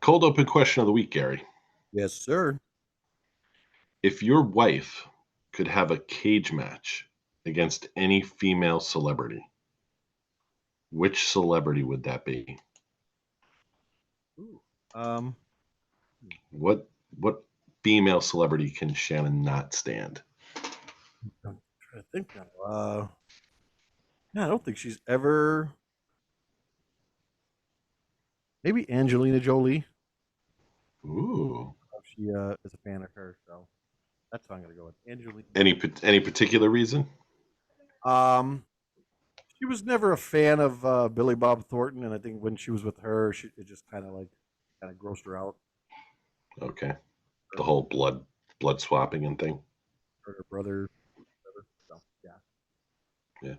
Cold open question of the week, Gary. Yes, sir. If your wife could have a cage match against any female celebrity, which celebrity would that be? Ooh. Um, What female celebrity can Shannon not stand? I'm trying to think now. I don't think she's ever. Maybe Angelina Jolie. Ooh. She is a fan of her, so that's what I'm gonna go with. Angelina. Any particular reason? Um, she was never a fan of Billy Bob Thornton, and I think when she was with her, it just kind of grossed her out. Okay. The whole blood swapping and thing. Her brother. Whatever. So yeah. Yeah.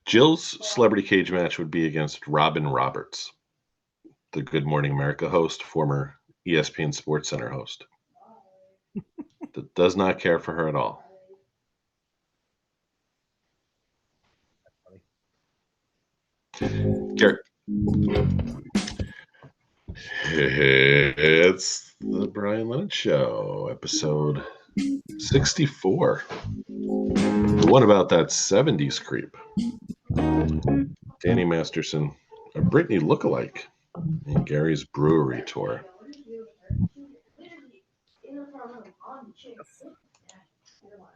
Jill's celebrity cage match would be against Robin Roberts, the Good Morning America host, former ESPN Sports Center host. That does not care for her at all. Gary. It's the Brian Lennon Show, episode 64. The one about that 70s creep. Danny Masterson, a Britney lookalike, and Gary's brewery tour.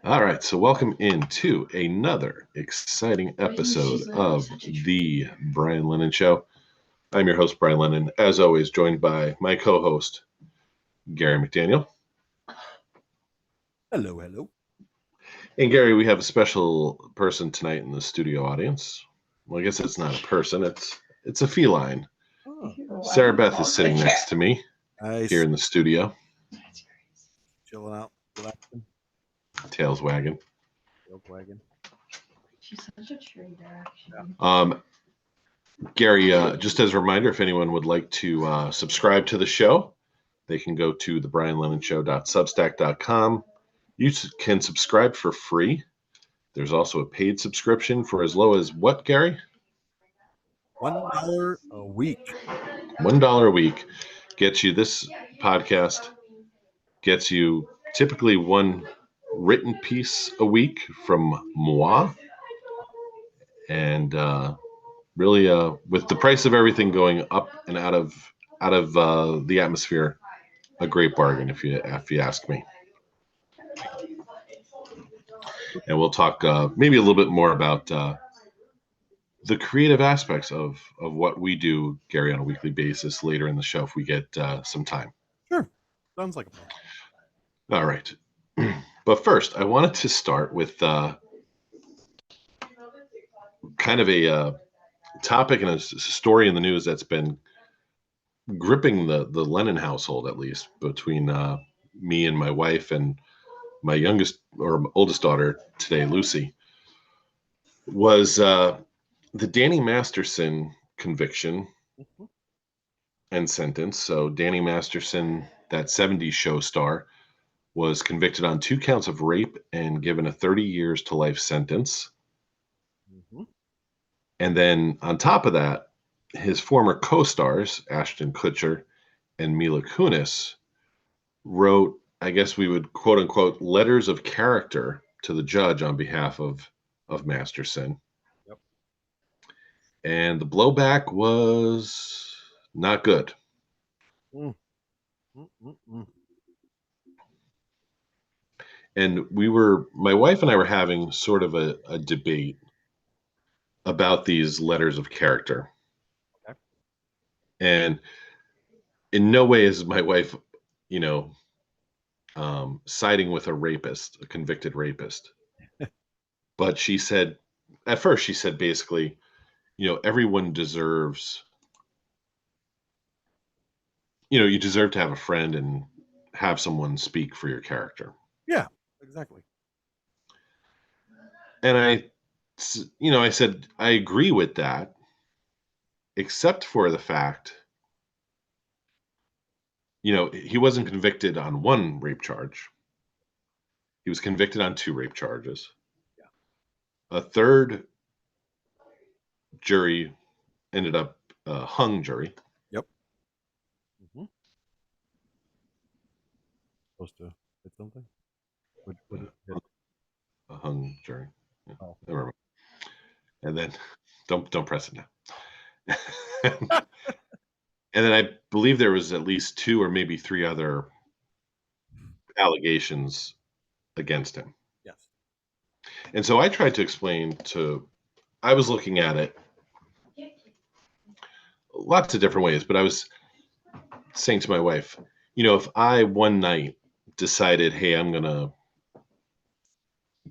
All right, so welcome into another exciting episode of the Brian Lennon Show. I'm your host, Brian Lennon, as always, joined by my co-host, Gary McDaniel. Hello, hello. And Gary, we have a special person tonight in the studio audience. Well, I guess it's not a person; it's a feline. Oh. Sarah Beth is sitting next to me here in the studio. Chilling out, relaxing. Tails wagging. Tails wagging. She's such a traitor, actually. Gary, just as a reminder, if anyone would like to subscribe to the show, they can go to thebrianlennonshow.substack.com. You can subscribe for free. There's also a paid subscription for as low as what, Gary? $1 a week. $1 a week gets you this podcast, gets you typically one written piece a week from moi. And really, with the price of everything going up and out of the atmosphere, a great bargain if you ask me. And we'll talk maybe a little bit more about the creative aspects of what we do, Gary, on a weekly basis later in the show if we get some time. Sure. Sounds like a plan. All right. But first, I wanted to start with kind of a topic and a story in the news that's been gripping the Lennon household, at least between me and my wife and my youngest or oldest daughter today, Lucy, was the Danny Masterson conviction and sentence. So Danny Masterson, that 70s show star, was convicted on 2 counts of rape and given a 30 years to life sentence. Mm-hmm. And then on top of that, his former co-stars, Ashton Kutcher and Mila Kunis, wrote, I guess we would quote unquote, letters of character to the judge on behalf of Masterson. Yep. And the blowback was not good. And my wife and I were having sort of a debate about these letters of character. Okay. And in no way is my wife, siding with a convicted rapist. But she said, at first she said basically, everyone deserves, you deserve to have a friend and have someone speak for your character. Yeah, exactly. And I said, I agree with that, except for the fact, he wasn't convicted on 1 rape charge. He was convicted on 2 rape charges. Yeah. A third jury ended up hung jury. Yep. Mm-hmm. supposed to hit something? A hung jury. Yeah. Oh. Never mind. And then don't press it now. And then I believe there was at least 2 or maybe 3 other allegations against him. Yes. And so I tried to explain I was looking at it lots of different ways, but I was saying to my wife, if I one night decided, hey, I'm going to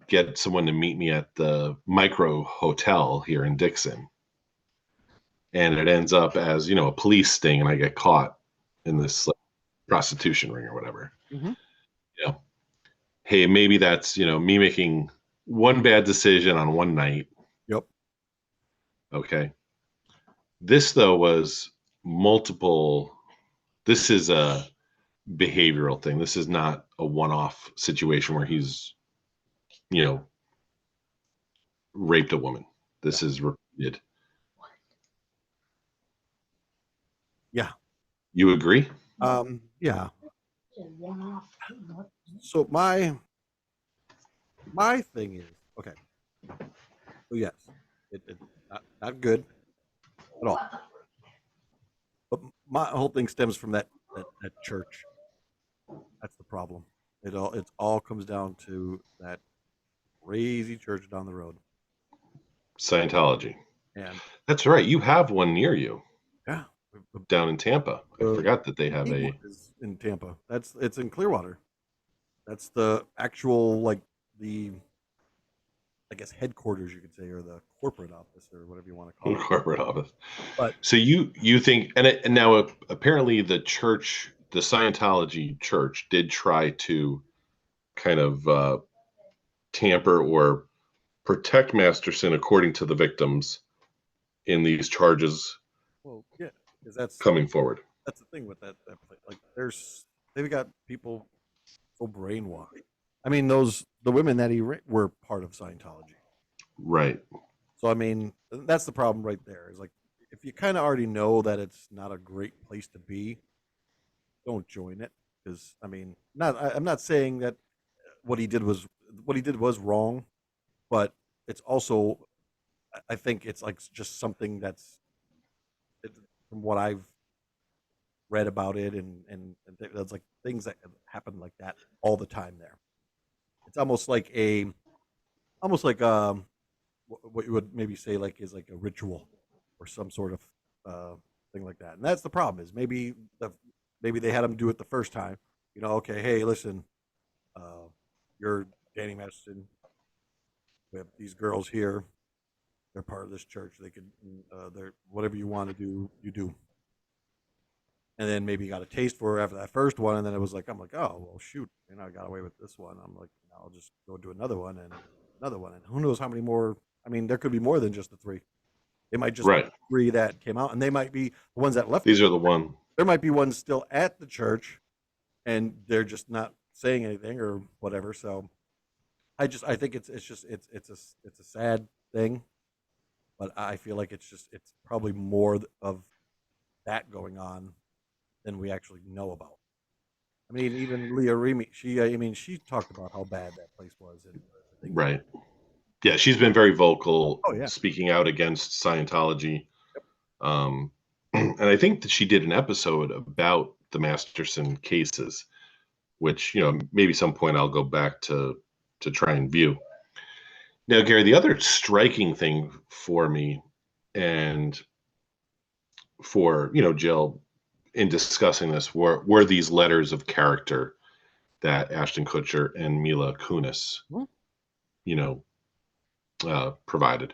get someone to meet me at the Micro Hotel here in Dixon, and it ends up as, a police sting and I get caught in this prostitution ring or whatever. Mm-hmm. Hey, maybe that's, me making one bad decision on one night. Yep. Okay. This, though, was multiple. This is a behavioral thing. This is not a one-off situation where he's, raped a woman. This is repeated. Yeah. You agree? Yeah. So my thing is, okay. So yes, it's not good at all. But my whole thing stems from that church. That's the problem. It all comes down to that crazy church down the road. Scientology. And that's right. You have one near you. Yeah. Down in Tampa. I forgot that they have is in Tampa. It's in Clearwater. That's the actual, like, the, I guess, headquarters, you could say, or the corporate office, or whatever you want to call it. Corporate office. But so you think, and now apparently the church, the Scientology church, did try to kind of tamper or protect Masterson, according to the victims, in these charges. Well, yeah, because that's coming forward. That's the thing with that place. Like, they've got people so brainwashed. I mean, the women that he were part of Scientology. Right. So, I mean, that's the problem right there. Is like, if you kind of already know that it's not a great place to be, don't join it. Because, I mean, I'm not saying that what he did was wrong, but it's also, I think it's like just something that's, from what I've read about it, and there's like things that happen like that all the time there. It's almost like what you would maybe say like is like a ritual or some sort of thing like that. And that's the problem, is maybe they had him do it the first time. Okay, hey, listen, you're Danny Masterson. We have these girls here. They're part of this church. They could, they're whatever you want to do, you do. And then maybe got a taste for her after that first one, and then it was like, I'm like, oh well, shoot, I got away with this one. I'm like, I'll just go do another one, and who knows how many more. I mean, there could be more than just the 3. They might just be 3 that came out, and they might be the ones that left. These are the one. There might be ones still at the church, and they're just not saying anything or whatever. So, I think it's a sad thing, but I feel like it's probably more of that going on than we actually know about. I mean, even Leah Remy, she talked about how bad that place was. And right. Yeah, she's been very vocal, yeah, speaking out against Scientology. Yep. And I think that she did an episode about the Masterson cases, which, maybe some point I'll go back to try and view. Now, Gary, the other striking thing for me, and for, Jill, in discussing this, were these letters of character that Ashton Kutcher and Mila Kunis, provided.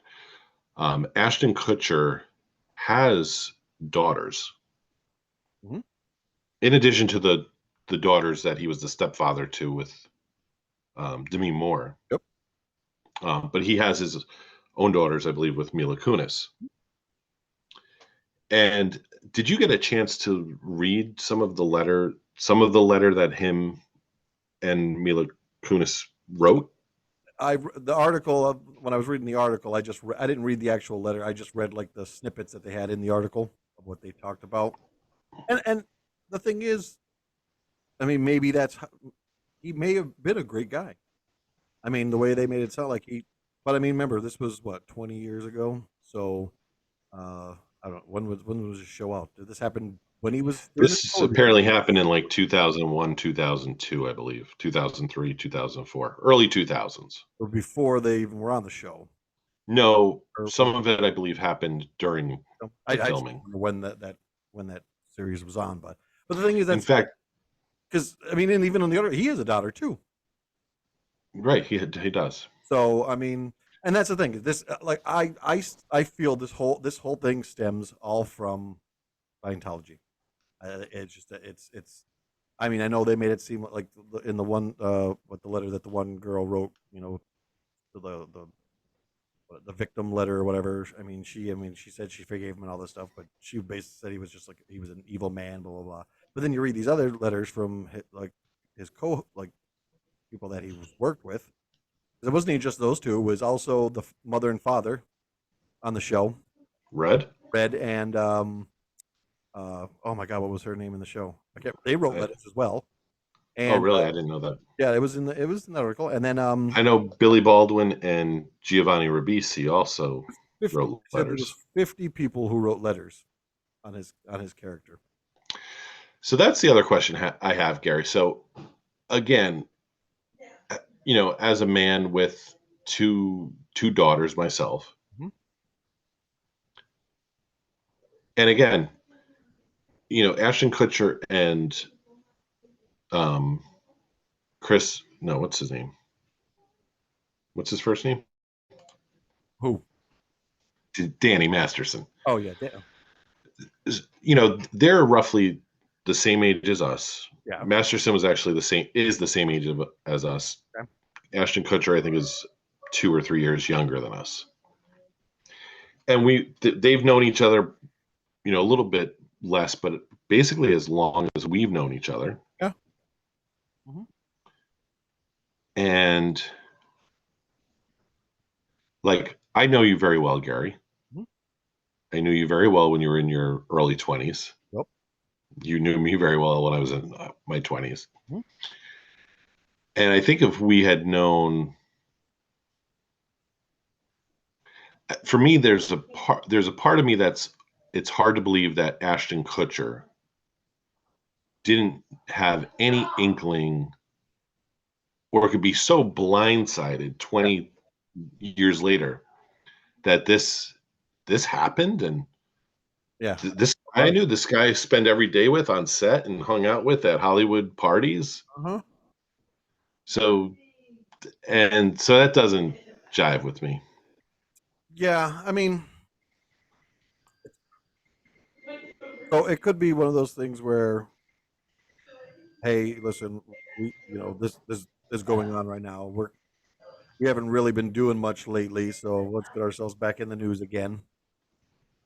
Ashton Kutcher has daughters, mm-hmm. in addition to the daughters that he was the stepfather to with Demi Moore. Yep. But he has his own daughters, I believe, with Mila Kunis. And did you get a chance to read some of the letter that him and Mila Kunis wrote? The article, when I was reading the article, I didn't read the actual letter. I just read like the snippets that they had in the article of what they talked about. And the thing is, I mean, maybe that's he may have been a great guy. I mean, the way they made it sound like he, but I mean, remember this was what 20 years ago, so I don't. When was the show out? Did this happen when he was doing the This show? Or before? apparently happened in like 2001, 2002, I believe, 2003, 2004, early 2000s. Or before they even were on the show? No, Or some of it I believe happened during I the just filming. don't remember when that series was on, but the thing is In fact, because I mean, and even on the other, he has a daughter too. right, he does. So I mean, and that's the thing. This like I feel this whole thing stems all from Scientology. It's just it's. I mean, I know they made it seem like in the one what the letter that the one girl wrote, you know, to the victim letter or whatever. I mean, she said she forgave him and all this stuff, but she basically said he was just like he was an evil man, blah blah blah. But then you read these other letters from like his people that he was worked with. It wasn't even just those two; it was also the mother and father on the show, Red? Red and oh my god, what was her name in the show? I can't. They wrote letters as well, Oh, and really? I didn't know that. yeah, it was in the article, and then I know Billy Baldwin and Giovanni Ribisi also 50, wrote said there was letters. 50 people who wrote letters on his character. So that's the other question I have, Gary. So again, as a man with two daughters myself, Mhm. and again, Ashton Kutcher and Chris, no, what's his name? What's his first name? Who? Danny Masterson. Oh yeah, They're roughly the same age as us. yeah. Masterson was actually the same age as us. Okay. Ashton Kutcher, I think, is 2 or 3 years younger than us. And they've known each other, a little bit less, but basically as long as we've known each other. Yeah. Mm-hmm. And like, I know you very well, Gary. Mm-hmm. I knew you very well when you were in your early 20s. Yep. You knew me very well when I was in my 20s. Mm-hmm. And I think if we had known, for me, there's a part of me it's hard to believe that Ashton Kutcher didn't have any inkling or could be so blindsided 20 years later that this happened. And Yeah. this guy I knew this guy spent every day with on set and hung out with at Hollywood parties. Uh-huh. So that doesn't jive with me. Yeah, I mean, so it could be one of those things where, hey, listen, this is going on right now. We haven't really been doing much lately, so let's get ourselves back in the news again.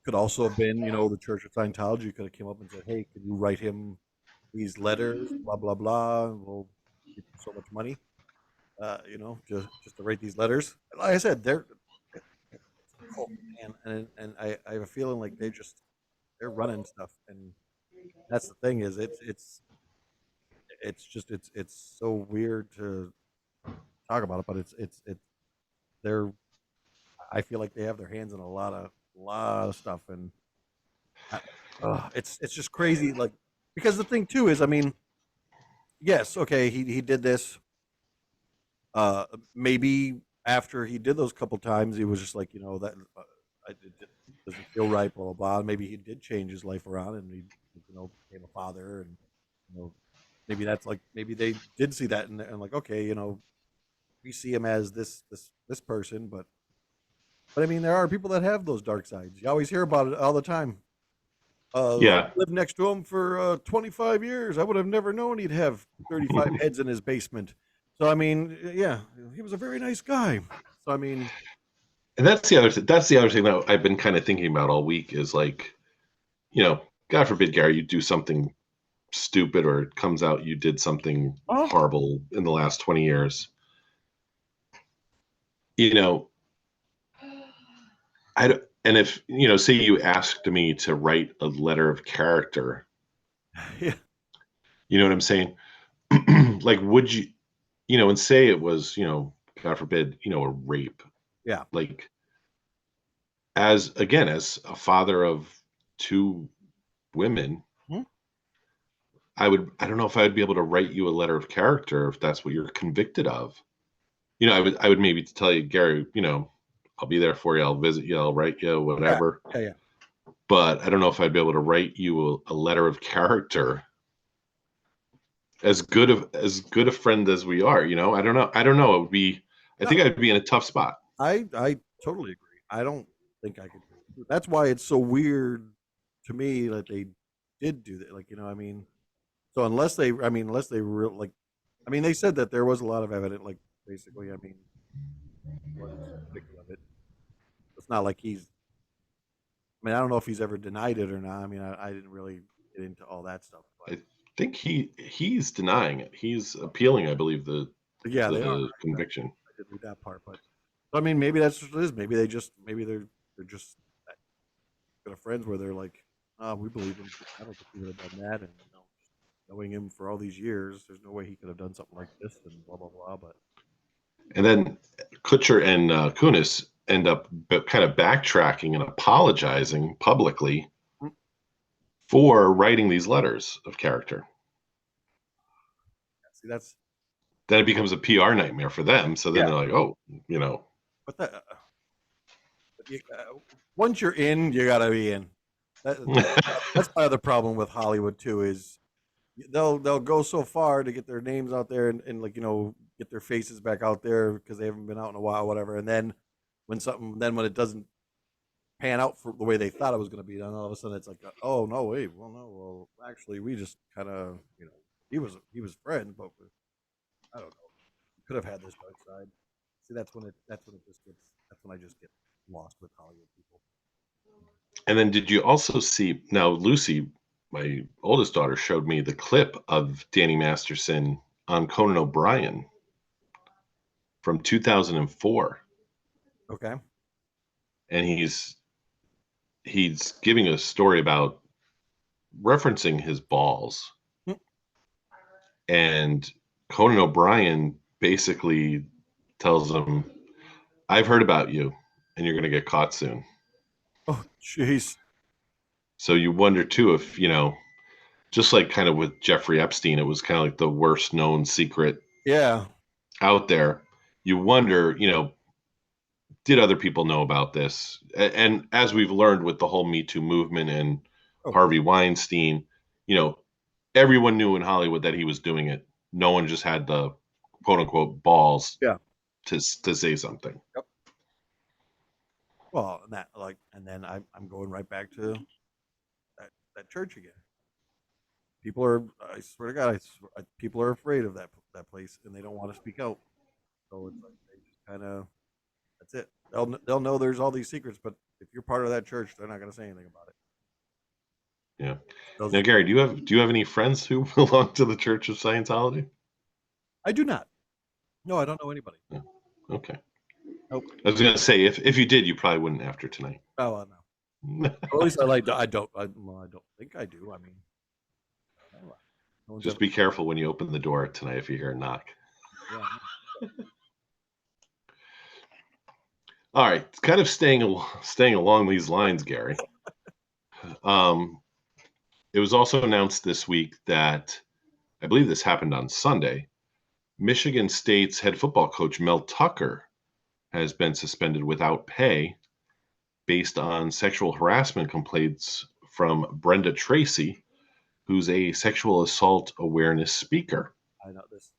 Could also have been, the Church of Scientology could have came up and said, hey, could you write him these letters, blah blah blah, and we'll give you so much money, just to write these letters. Like I said, they're oh, man, and I have a feeling like they're running stuff, and that's the thing is it's so weird to talk about it, but it's they're I feel like they have their hands in a lot of stuff, and it's just crazy. Like because the thing too is, I mean, yes, okay, he did this. Maybe after he did those couple times, he was just like, that it doesn't feel right, blah blah blah. Maybe he did change his life around, and he became a father, and maybe that's like maybe they did see that, and like okay, we see him as this person, but I mean, there are people that have those dark sides. You always hear about it all the time. Yeah. Lived next to him for 25 years. I would have never known he'd have 35 heads in his basement. So I mean, yeah, he was a very nice guy. So I mean, and that's the other thing that I've been kind of thinking about all week is like, God forbid, Gary, you do something stupid or it comes out you did something horrible in the last 20 years. And if, say you asked me to write a letter of character, yeah. you know what I'm saying? Like, would you, and say it was, God forbid, a rape. Yeah. Like, as a father of two women, Hmm? I don't know if I would be able to write you a letter of character if that's what you're convicted of. I would maybe tell you, Gary, I'll be there for you. I'll visit you. I'll write you, whatever. Yeah. But I don't know if I'd be able to write you a letter of character. As good a friend as we are, I don't know. It would be. I think I'd be in a tough spot. I totally agree. I don't think I could. That's why it's so weird to me that they did do that. Like, I mean, so unless they they said that there was a lot of evidence. Like, basically, I mean, was convicted of it. It's not like he's. I mean, I don't know if he's ever denied it or not. I mean, I didn't really get into all that stuff. But I think he's denying it. He's appealing, I believe, the they are. conviction. I did read that part, but I mean, maybe that's what it is. Maybe they're just that good of friends where they're like, oh, we believe him. I don't think he would have done that, and knowing him for all these years, there's no way he could have done something like this, and blah blah blah. But And then Kutcher and Kunis end up kind of backtracking and apologizing publicly for writing these letters of character. see, that's Then it becomes a PR nightmare for them. So then they're like, oh, but once you're in, you gotta be in. That's my other problem with Hollywood too. Is they'll go so far to get their names out there and like get their faces back out there because they haven't been out in a while, whatever. And then when it doesn't pan out for the way they thought it was going to be done, all of a sudden it's like, oh no, wait, well actually we just kind of he was friends, but I don't know, we could have had this dark side. See, that's when I just get lost with Hollywood people. And then did you also see, now Lucy, my oldest daughter, showed me the clip of Danny Masterson on Conan O'Brien from 2004. Okay. And he's giving a story about referencing his balls. And Conan O'Brien basically tells him, I've heard about you and you're going to get caught soon. Oh, jeez. So you wonder too if, just like kind of with Jeffrey Epstein, it was kind of like the worst known secret out there. You wonder, did other people know about this? And as we've learned with the whole Me Too movement and Harvey Weinstein, everyone knew in Hollywood that he was doing it. No one just had the quote unquote balls to say something. Yep. Well, and then I'm going right back to that church again. People are, I swear to God, people are afraid of that place, and they don't want to speak out. So it's like they just kind of, that's it. They'll know there's all these secrets, but if you're part of that church, they're not going to say anything about it. Yeah. Now, Gary, do you have any friends who belong to the Church of Scientology? I do not. No, I don't know anybody. Yeah. Okay. Nope. I was going to say, if you did, you probably wouldn't after tonight. Oh, no. Or at least I don't think I do. I mean, just be careful when you open the door tonight if you hear a knock. Yeah. All right, kind of staying along these lines, Gary. It was also announced this week that, I believe this happened on Sunday, Michigan State's head football coach Mel Tucker has been suspended without pay based on sexual harassment complaints from Brenda Tracey, who's a sexual assault awareness speaker. I know this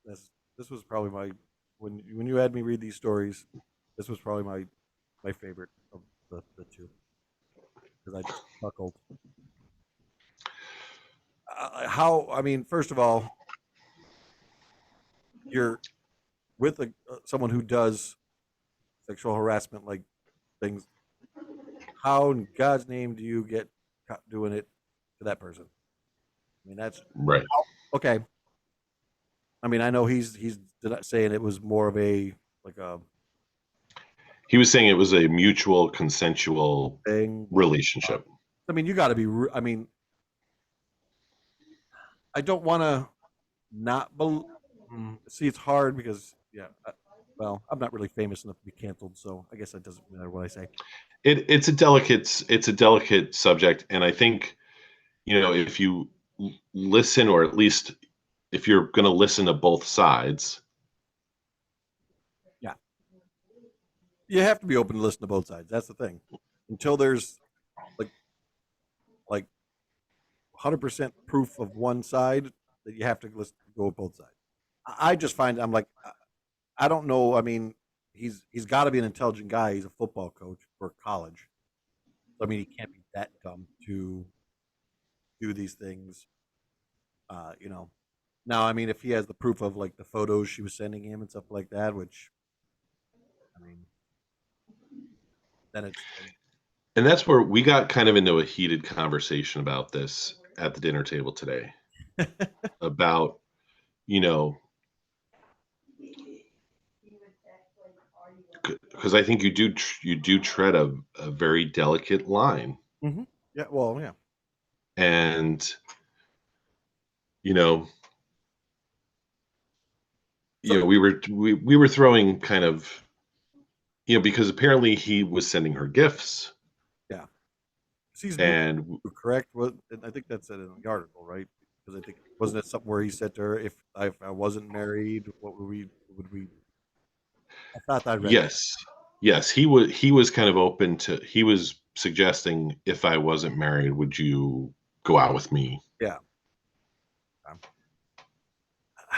was probably when you had me read these stories, this was probably my favorite of the two because I just chuckled. First of all, you're with someone who does sexual harassment like things. How in God's name do you get caught doing it to that person? I mean, that's right. Okay. I mean, I know he's saying it was more of a He was saying it was a mutual consensual relationship. I mean, you got to be. I mean, I don't want to not believe. See, it's hard because well, I'm not really famous enough to be canceled, so I guess that doesn't matter what I say. It's a delicate subject, and I think if you listen, or at least if you're going to listen to both sides. Yeah, you have to be open to listen to both sides. That's the thing. Until there's like 100% proof of one side, that you have to go with both sides. I just find I'm like I don't know. I mean, he's got to be an intelligent guy. He's a football coach for college. I mean, he can't be that dumb to do these things. You know. Now, I mean, if he has the proof of like the photos she was sending him and stuff like that, which I mean, then it's And that's where we got kind of into a heated conversation about this at the dinner table today about, because I think you do tread a very delicate line. mm-hmm. Yeah. Well, yeah. And, you know, we were throwing kind of, because apparently he was sending her gifts. Yeah. He's and correct. Well, I think that's it in the article, right? Because I think wasn't it something where he said to her, "If I wasn't married, what would we?" I thought I read. Yes, he was kind of open to. He was suggesting, if I wasn't married, would you go out with me? Yeah.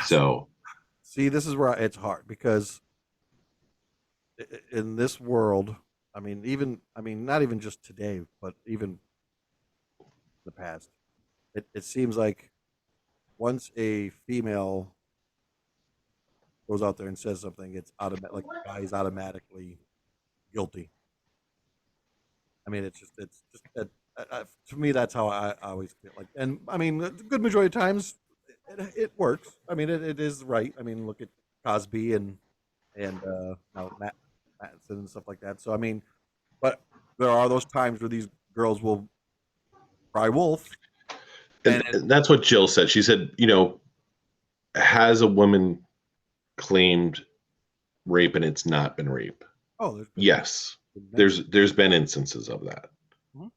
So, see, this is where it's hard because in this world, I mean, not even just today, but even the past, it seems like once a female goes out there and says something, it's automatic. Like the guy is automatically guilty. I mean, it's just to me that's how I always feel like. And I mean, the good majority of times it works. I mean, it is right. I mean, look at Cosby and now Masterson and stuff like that. So I mean, but there are those times where these girls will cry wolf. And that's what Jill said. She said, has a woman claimed rape and it's not been rape? Oh, yes. There's been instances of that. Mm-hmm.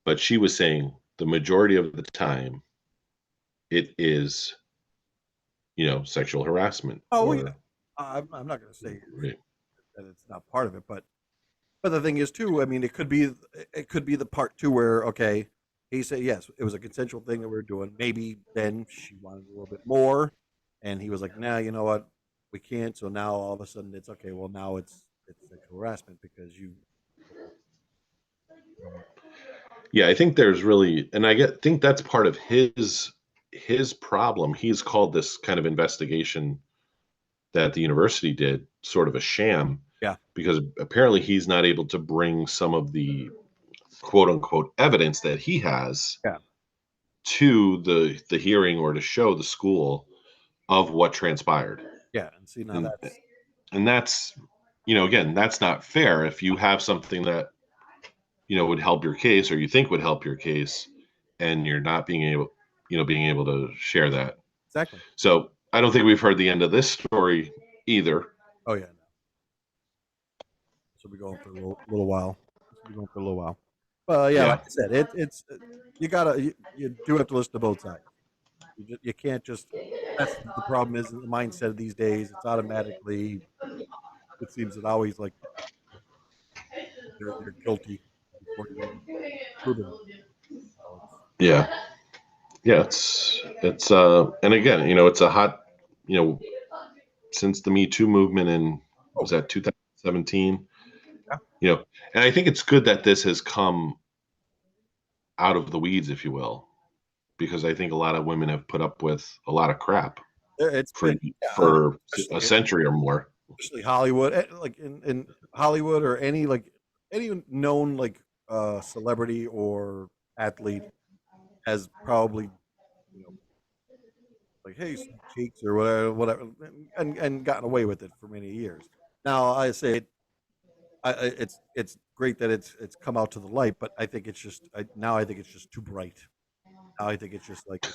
But she was saying the majority of the time it is, sexual harassment. Oh, yeah. I'm not going to say that it's not part of it, but the thing is too. I mean, it could be the part too where okay, he said yes, it was a consensual thing that we were doing. Maybe then she wanted a little bit more, and he was like, "Nah, you know what, we can't." So now all of a sudden it's okay. Well, now it's sexual harassment because you. Yeah, I think there's really, and think that's part of his problem. He's called this kind of investigation that the university did sort of a sham. Yeah. Because apparently he's not able to bring some of the quote unquote evidence that he has to the hearing or to show the school of what transpired. Yeah, and see now that's again, that's not fair. If you have something that would help your case, or you think would help your case, and you're not being able to share that. Exactly. So I don't think we've heard the end of this story either. Oh yeah. This will be going for a little while. Yeah, like I said, it's you do have to listen to both sides. You can't just. That's the problem. Is the mindset of these days? It's automatically. It seems that always like they're guilty before you even proven it. So yeah, it's and again, it's a hot, since the Me Too movement in was that 2017. Yeah. And I think it's good that this has come out of the weeds, if you will, because I think a lot of women have put up with a lot of crap for a century or more. Especially Hollywood, like in Hollywood or any known celebrity or athlete has probably like hey cheeks or whatever and gotten away with it for many years. Now I say it's great that it's come out to the light, but I think it's just now I think it's just too bright. Now I think it's just like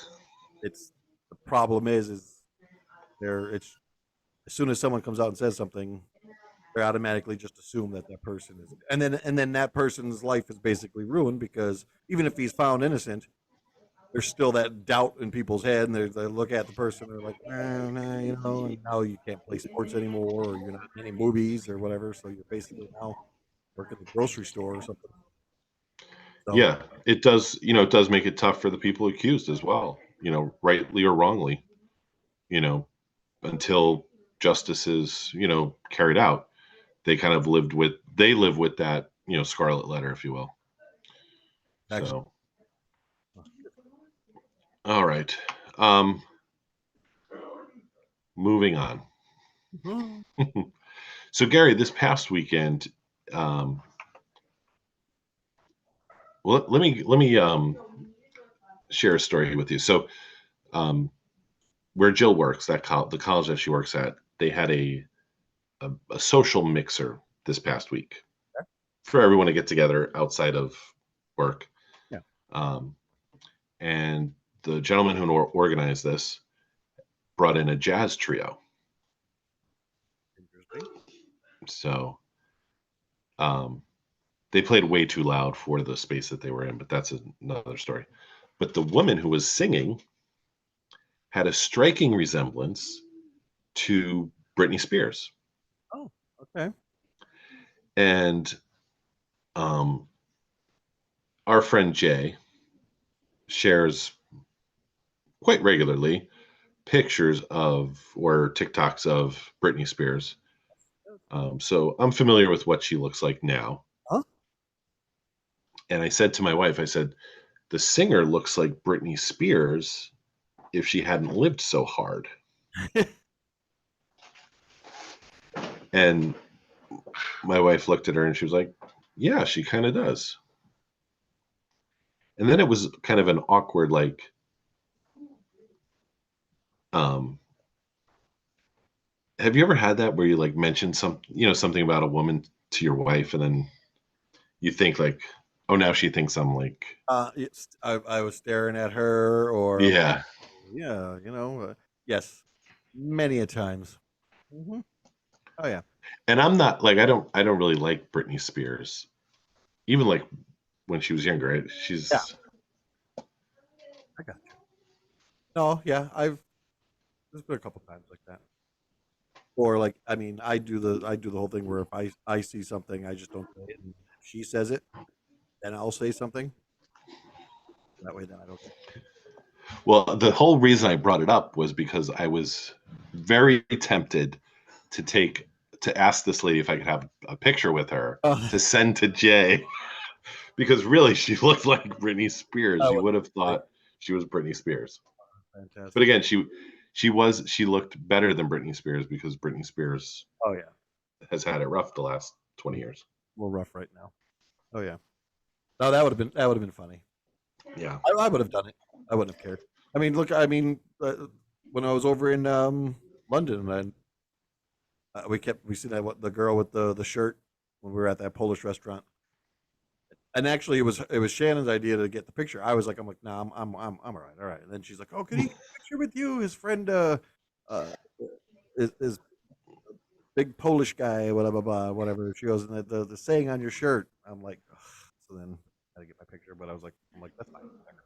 it's the problem is It's as soon as someone comes out and says something, they automatically just assume that that person is, and then that person's life is basically ruined because even if he's found innocent, there's still that doubt in people's head, and they look at the person, they're like, nah, you know, and now you can't play sports anymore, or you're not in any movies or whatever, so you're basically now working at the grocery store or something. So Yeah, it does. It does make it tough for the people accused as well. Rightly or wrongly. You know, until justice is carried out, they kind of live with that scarlet letter, if you will. actually, So, all right. Um, moving on. So, Gary, this past weekend, um, well, let me share a story with you. So, um, where Jill works, the college that she works at, they had a social mixer this past week for everyone to get together outside of work. yeah, Um, and the gentleman who organized this brought in a jazz trio. interesting. So they played way too loud for the space that they were in, but that's another story. But the woman who was singing had a striking resemblance to Britney Spears. Oh, okay. And um, our friend Jay shares quite regularly pictures of or TikToks of Britney Spears. So I'm familiar with what she looks like now. Huh? And I said to my wife, I said, the singer looks like Britney Spears if she hadn't lived so hard. And my wife looked at her and she was like, yeah, she kind of does. And then it was kind of an awkward, like, have you ever had that where you like mention something about a woman to your wife and then you think like, oh, now she thinks I'm like, I was staring at her, or yeah. yeah, yes, many a times. Oh yeah, And I'm not like, I don't really like Britney Spears. Even like when she was younger, yeah, she's, I got you. No, yeah, there's been a couple times like that. Or like, I mean, I do the whole thing where if I see something, I just don't say it, and if she says it, then I'll say something. That way, then I don't. well, the whole reason I brought it up was because I was very tempted to ask this lady if I could have a picture with her Uh, to send to Jay because really she looked like Britney Spears. I You would would have say thought she was Britney Spears. But fantastic. again, she looked better than Britney Spears because Britney Spears Oh yeah, has had it rough the last 20 years. a little rough right now. Oh yeah. No, that would have been funny. Yeah. I would have done it. I wouldn't have cared. I mean, look, I mean, when I was over in London, and we seen the girl with the shirt when we were at that Polish restaurant. And actually, it was Shannon's idea to get the picture. I'm like, no, I'm all right. And then she's like, oh, could he get a picture with you? His friend, uh, is big Polish guy, whatever, blah, whatever. She goes, and the saying on your shirt. I'm like, ugh. So then I had to get my picture, but I'm like, that's fine. Whatever.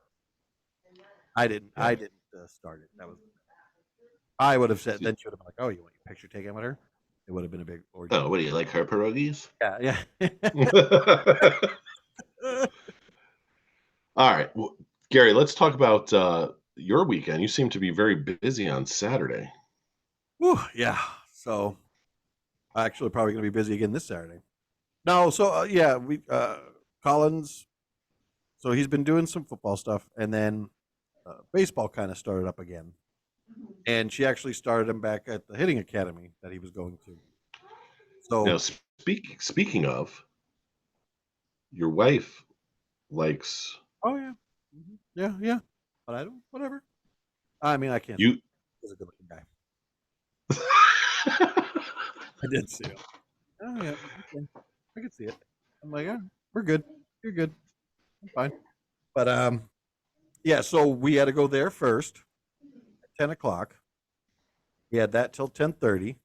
I Yeah. didn't start it. That was I would have said. See- Then she would have been like, oh, you want your picture taken with her? It would have been a big ordeal. Oh, what do you like her pierogies? Yeah, All right. Well, Gary, let's talk about your weekend. You seem to be very busy on Saturday. Whew, yeah. So actually, probably going to be busy again this Saturday. No, so yeah, we Collins. So he's been doing some football stuff, and then baseball kind of started up again. And she actually started him back at the hitting academy that he was going to. Now, So speaking of, your wife likes oh yeah, yeah, yeah. But I don't. Whatever. I mean, I can't. you. He's a good-looking guy. I did see him. Oh yeah, okay. I can see it. I'm like, yeah, we're good. You're good. I'm fine. But yeah. So we had to go there first at 10 o'clock, He had that till 10:30.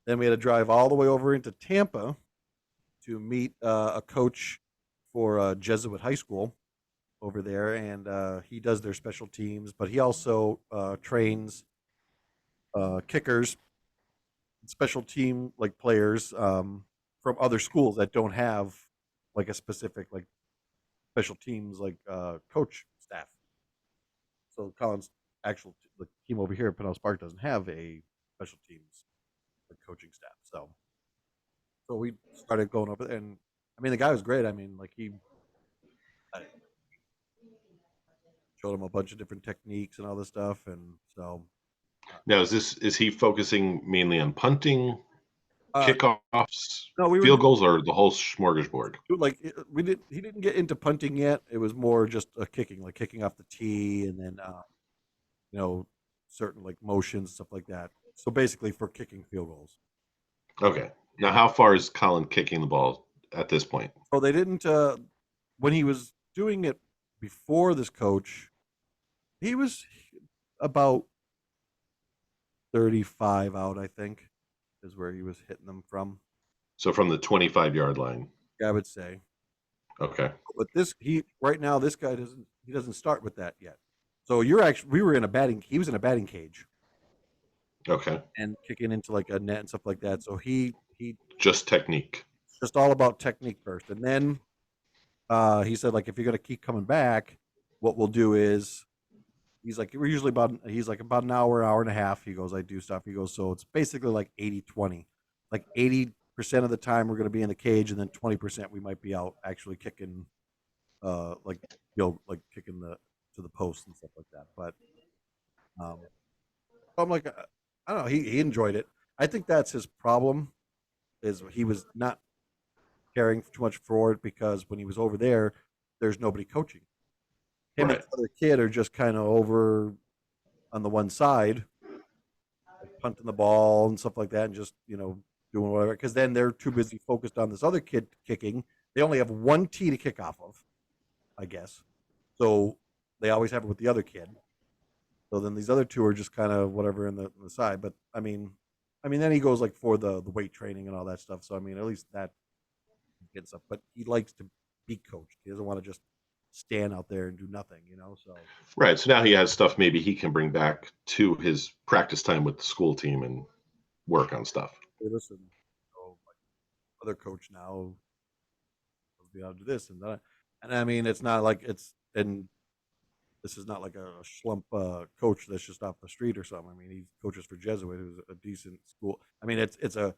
Then we had to drive all the way over into Tampa to meet a coach for Jesuit High School over there, and he does their special teams, but he also trains kickers, special team like players from other schools that don't have like a specific like special teams like coach staff. So Colin's actual the team over here at Pinellas Park doesn't have a special teams like coaching staff. So we started going over there, and I mean the guy was great. I mean like he showed him a bunch of different techniques and all this stuff, and so Now, is he focusing mainly on punting, uh, kickoffs, no, we were field goals, or the whole smorgasbord? like we did. He didn't get into punting yet. It was more just kicking, like kicking off the tee, and then you know certain like motions stuff like that. So basically for kicking field goals. Okay. Now, how far is Colin kicking the ball at this point? So they didn't when he was doing it before this coach, he was about 35 out, I think, is where he was hitting them from. So from the 25-yard line. I would say. Okay. But he right now this guy doesn't start with that yet. So we were in a batting he was in a batting cage Okay. and kicking into like a net and stuff like that. So he Just technique. just all about technique first. And then he said like if you're gonna keep coming back, what we'll do is he's like we're usually about an hour and a half. He goes, I do stuff. He goes, so it's basically like 80-20. Like 80% of the time we're gonna be in the cage and then 20% we might be out actually kicking like like kicking to the post and stuff like that. But I'm like I don't know, he enjoyed it. I think that's his problem is he was not caring too much for it because when he was over there, there's nobody coaching. Him and Right. the other kid are just kind of over on the one side, like punting the ball and stuff like that, and just doing whatever. Because then they're too busy focused on this other kid kicking. They only have one tee to kick off of, I guess. So they always have it with the other kid. So then these other two are just kind of whatever in the side. But then he goes like for the weight training and all that stuff. So I mean, at least that gets up. But he likes to be coached. He doesn't want to just stand out there and do nothing, So Right. So now he has stuff maybe he can bring back to his practice time with the school team and work on stuff. hey, listen, my other coach now will be able to do this and that. And I mean, it's not like this is not like a schlump coach that's just off the street or something. I mean, he coaches for Jesuit, who's a decent school. I mean, it's a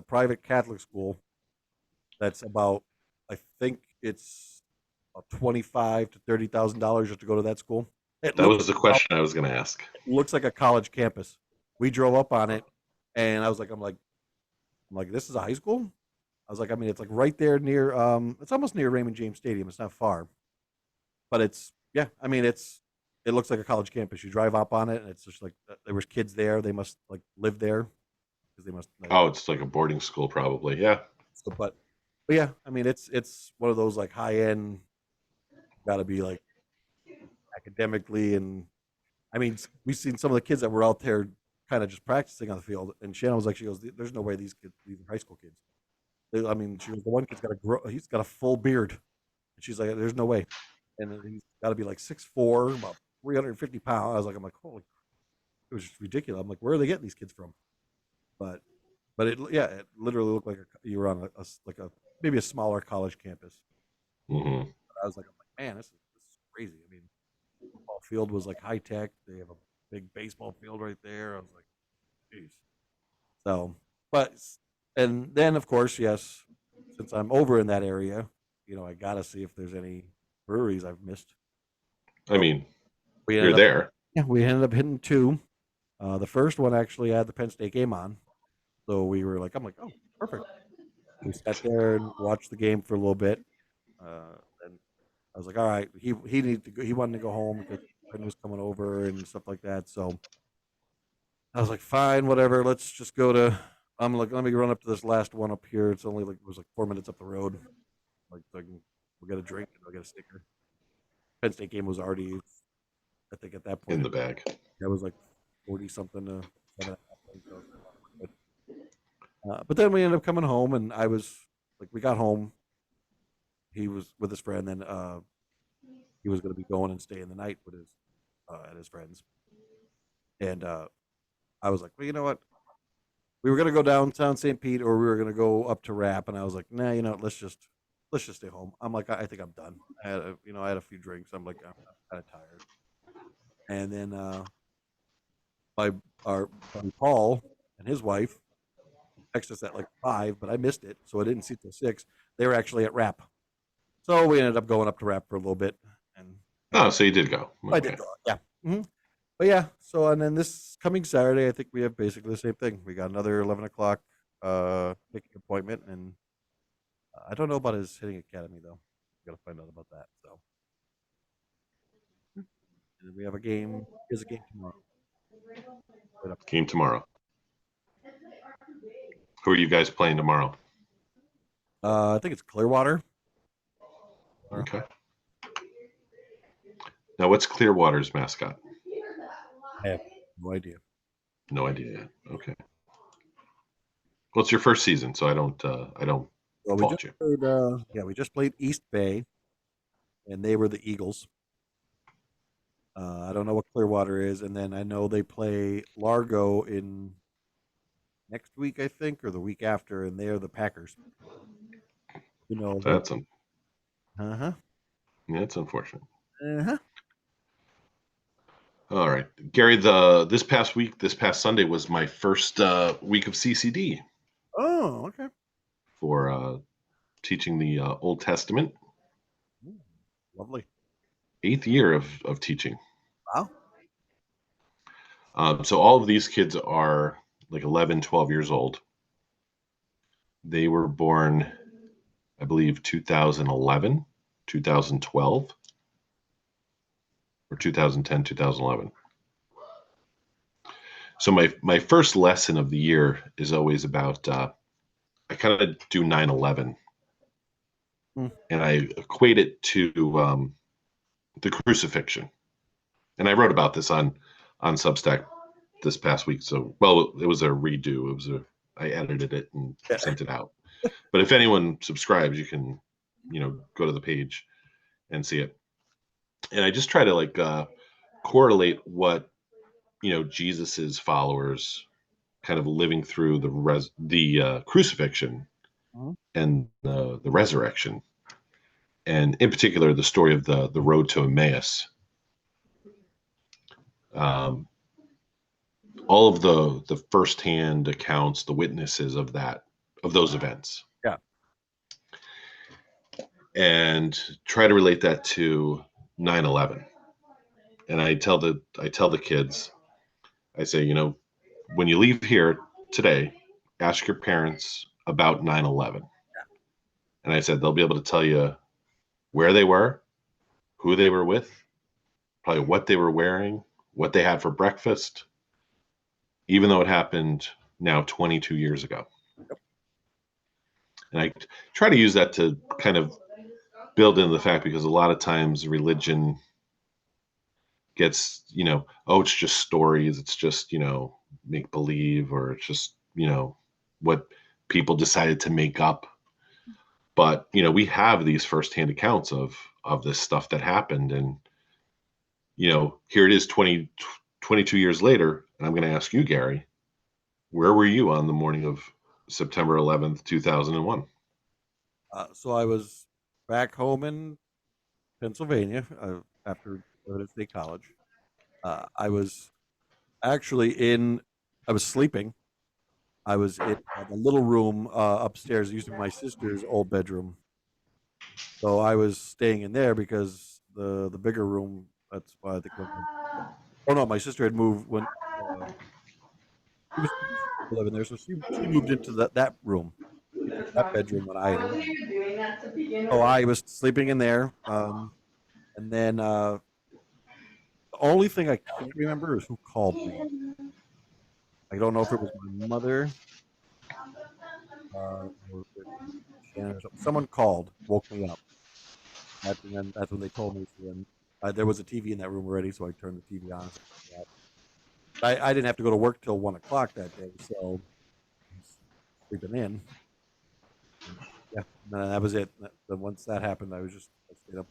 private Catholic school that's about I think it's about $25,000 to $30,000 just to go to that school. That was the question I was going to ask. It looks like a college campus. We drove up on it, and I'm like, this is a high school. I was like, I mean, it's like right there near. It's almost near Raymond James Stadium. It's not far, but yeah. I mean, it looks like a college campus. You drive up on it, and it's just like there was kids there. They must like live there because they must. Oh, it's like a boarding school, probably. Yeah. So, but yeah, I mean, it's one of those like high end. Got to be like academically, and I mean, we've seen some of the kids that were out there kind of just practicing on the field, and Shannon was like, she goes, "There's no way these are high school kids." I mean, she goes, the one kid's he's got a full beard, and she's like, "There's no way," and he's got to be like 6'4", about 350 pounds. I'm like, holy, it was just ridiculous. I'm like, where are they getting these kids from? But it literally looked like you were on like a maybe a smaller college campus. Mm-hmm. I was like, man, this is crazy. I mean, football field was like high tech. They have a big baseball field right there. I was like, geez. So, and then of course, yes, since I'm over in that area, I gotta see if there's any breweries I've missed. I mean, You're there. Yeah, we ended up hitting two. The first one actually had the Penn State game on, so we were like, I'm like, oh, perfect. We sat there and watched the game for a little bit, and I was like, all right, he needed to go. He wanted to go home because friend was coming over and stuff like that. So I was like, fine, whatever. Let's just go to. I'm like, let me run up to this last one up here. It's only it was like 4 minutes up the road. Like, so we'll get a drink and I'll get a sticker. Penn State game was already, I think, at that point In the bag. That was like 40 something to So, but then we ended up coming home, and I was like, we got home. He was with his friend, and he was going to be going and staying the night with his at his friends. And I was like, well, you know what? We were going to go downtown St. Pete, or we were going to go up to Rap, and I was like, nah, let's just stay home. I'm like, I think I'm done. I had a few drinks. I'm like, I'm kind of tired. And then our buddy Paul and his wife texted us at like 5, but I missed it, so I didn't see it till 6. They were actually at Rap, so we ended up going up to Rap for a little bit. And so you did go. Okay. I did go, yeah. Mm-hmm. But yeah, so and then this coming Saturday, I think we have basically the same thing. We got another 11 o'clock picking appointment, and I don't know about his hitting academy though. Got to find out about that. So, and then we have a game. He has a game tomorrow. Game tomorrow. Who are you guys playing tomorrow? I think it's Clearwater. Okay. Now, what's Clearwater's mascot? I have no idea. No idea yet. Okay. Well, it's your first season, so I don't Well, fault you. We just played East Bay, and they were the Eagles. I don't know what Clearwater is, and then I know they play Largo in next week, I think, or the week after, and they are the Packers. That's That's unfortunate. Uh-huh. All right, Gary. This past Sunday was my first week of CCD. Oh, okay. For teaching the Old Testament. Ooh, lovely. 8th year of teaching. Wow. So all of these kids are like 11, 12 years old. They were born, I believe, 2011, 2012, or 2010, 2011. So my first lesson of the year is always about, I kind of do 9/11. And I equate it to the crucifixion. And I wrote about this on Substack this past week. So, well, it was a redo. I edited it and sent it out. But if anyone subscribes, you can, go to the page and see it. And I just try to correlate what, Jesus's followers kind of living through the crucifixion and the resurrection, and in particular the story of the road to Emmaus. All of the firsthand accounts, the witnesses of those events. Yeah. And try to relate that to 9/11. And I tell the kids, I say, when you leave here today, ask your parents about 9/11. And I said they'll be able to tell you where they were, who they were with, probably what they were wearing, what they had for breakfast, even though it happened now 22 years ago. And I try to use that to kind of build in the fact, because a lot of times religion gets, it's just stories. It's just, make believe, or it's just, what people decided to make up. But, we have these firsthand accounts of this stuff that happened. And, here it is 22 years later. And I'm going to ask you, Gary, where were you on the morning of September 11th, 2001? So I was back home in Pennsylvania after going to State College. I was sleeping. I was in the little room upstairs using my sister's old bedroom. So I was staying in there because the bigger room, that's why I think. Oh no, my sister had moved when she was living there, so she moved into that room. She took that bedroom when I had left. So I was sleeping in there, and then the only thing I can't remember is who called me. I don't know if it was my mother or Shannon or something. Someone called, woke me up. And then that's when they told me. And there was a TV in that room already, so I turned the TV on. I didn't have to go to work till 1 o'clock that day, so I was sleeping in. And, yeah, that was it. Then once that happened, I stayed up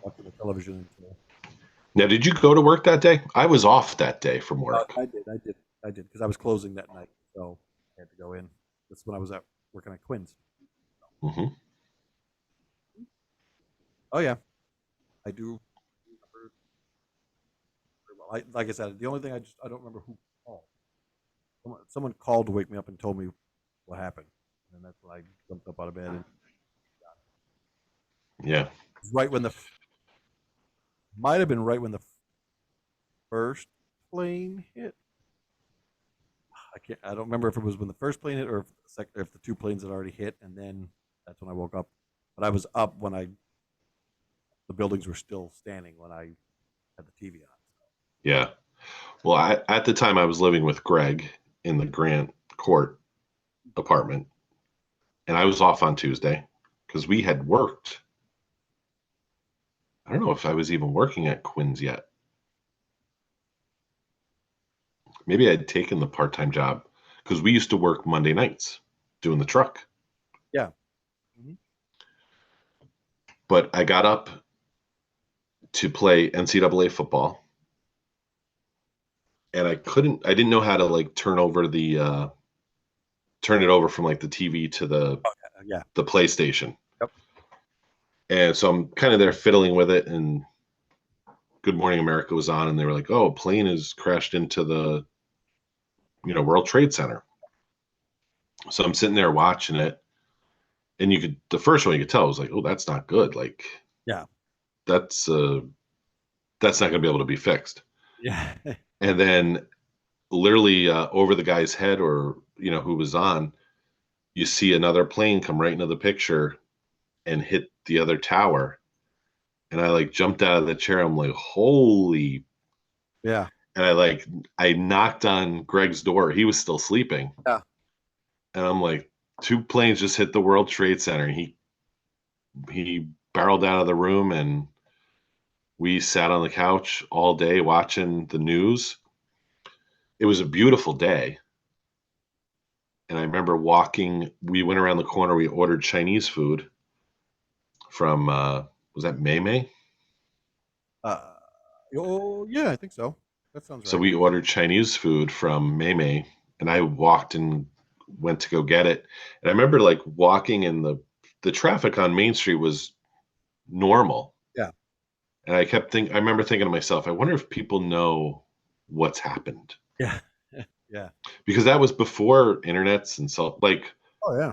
watching the television until. Now, did you go to work that day? I was off that day from work. I did because I was closing that night, so I had to go in. That's when I was working at Quinn's. Hmm. Oh yeah, I do remember very well. Like I said, the only thing I don't remember who called. Someone called to wake me up and told me what happened, and that's when I jumped up out of bed. And Yeah. it was right when might have been right when the first plane hit. I don't remember if it was when the first plane hit or if the two planes had already hit, and then that's when I woke up. But I was up when the buildings were still standing when I had the TV on. Yeah. Well, at the time I was living with Greg in the Grant Court apartment, and I was off on Tuesday because we had worked. I don't know if I was even working at Quinn's yet. Maybe I'd taken the part-time job because we used to work Monday nights doing the truck. Yeah. Mm-hmm. But I got up to play NCAA football, and I didn't know how to like turn it over from like the TV to the PlayStation. Yep. And so I'm kind of there fiddling with it, and Good Morning America was on, and they were like, "Oh, a plane has crashed into the World Trade Center." So I'm sitting there watching it, and the first one you could tell was like, "Oh, that's not good." Like, yeah, that's not going to be able to be fixed. Yeah. And then literally over the guy's head, or who was on, you see another plane come right into the picture and hit the other tower. And I like jumped out of the chair. I'm like, holy. Yeah. And I knocked on Greg's door. He was still sleeping. Yeah. And I'm like, two planes just hit the World Trade Center. And he barreled out of the room, and we sat on the couch all day watching the news. It was a beautiful day. And I remember we went around the corner, we ordered Chinese food from, was that May? Oh, yeah, I think so. That sounds right. So we ordered Chinese food from May, and I walked and went to go get it. And I remember like walking in the traffic on Main Street was normal. Yeah. And I remember thinking to myself, I wonder if people know what's happened. Yeah. Yeah. Because that was before internets and oh yeah.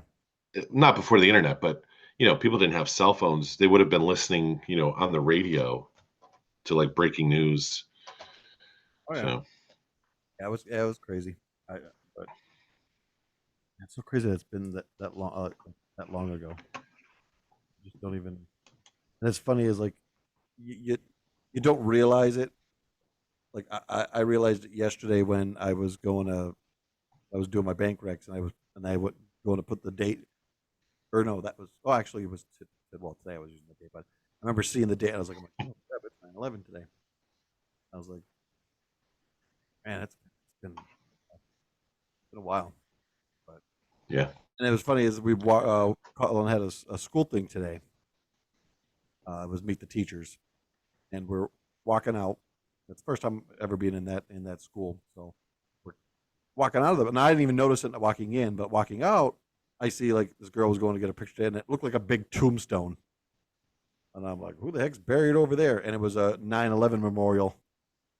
Not before the internet, but people didn't have cell phones. They would have been listening, on the radio to like breaking news. Oh yeah. So. Yeah, it was crazy. But it's so crazy that it's been that long ago. You just don't even. And it's funny is like you don't realize it. Like I realized it yesterday when I was doing my bank recs, and I went going to put the date. Or no, actually it was today I was using the date, but I remember seeing the date and I was like, oh crap, it's 9/11 today. I was like, man, it's been a while. But Yeah. And it was funny is Colin had a school thing today. It was meet the teachers, and we're walking out. It's the first time ever being in that school, so we're walking out of it. And I didn't even notice it walking in, but walking out, I see like this girl was going to get a picture, and it looked like a big tombstone. And I'm like, who the heck's buried over there? And it was a 9/11 memorial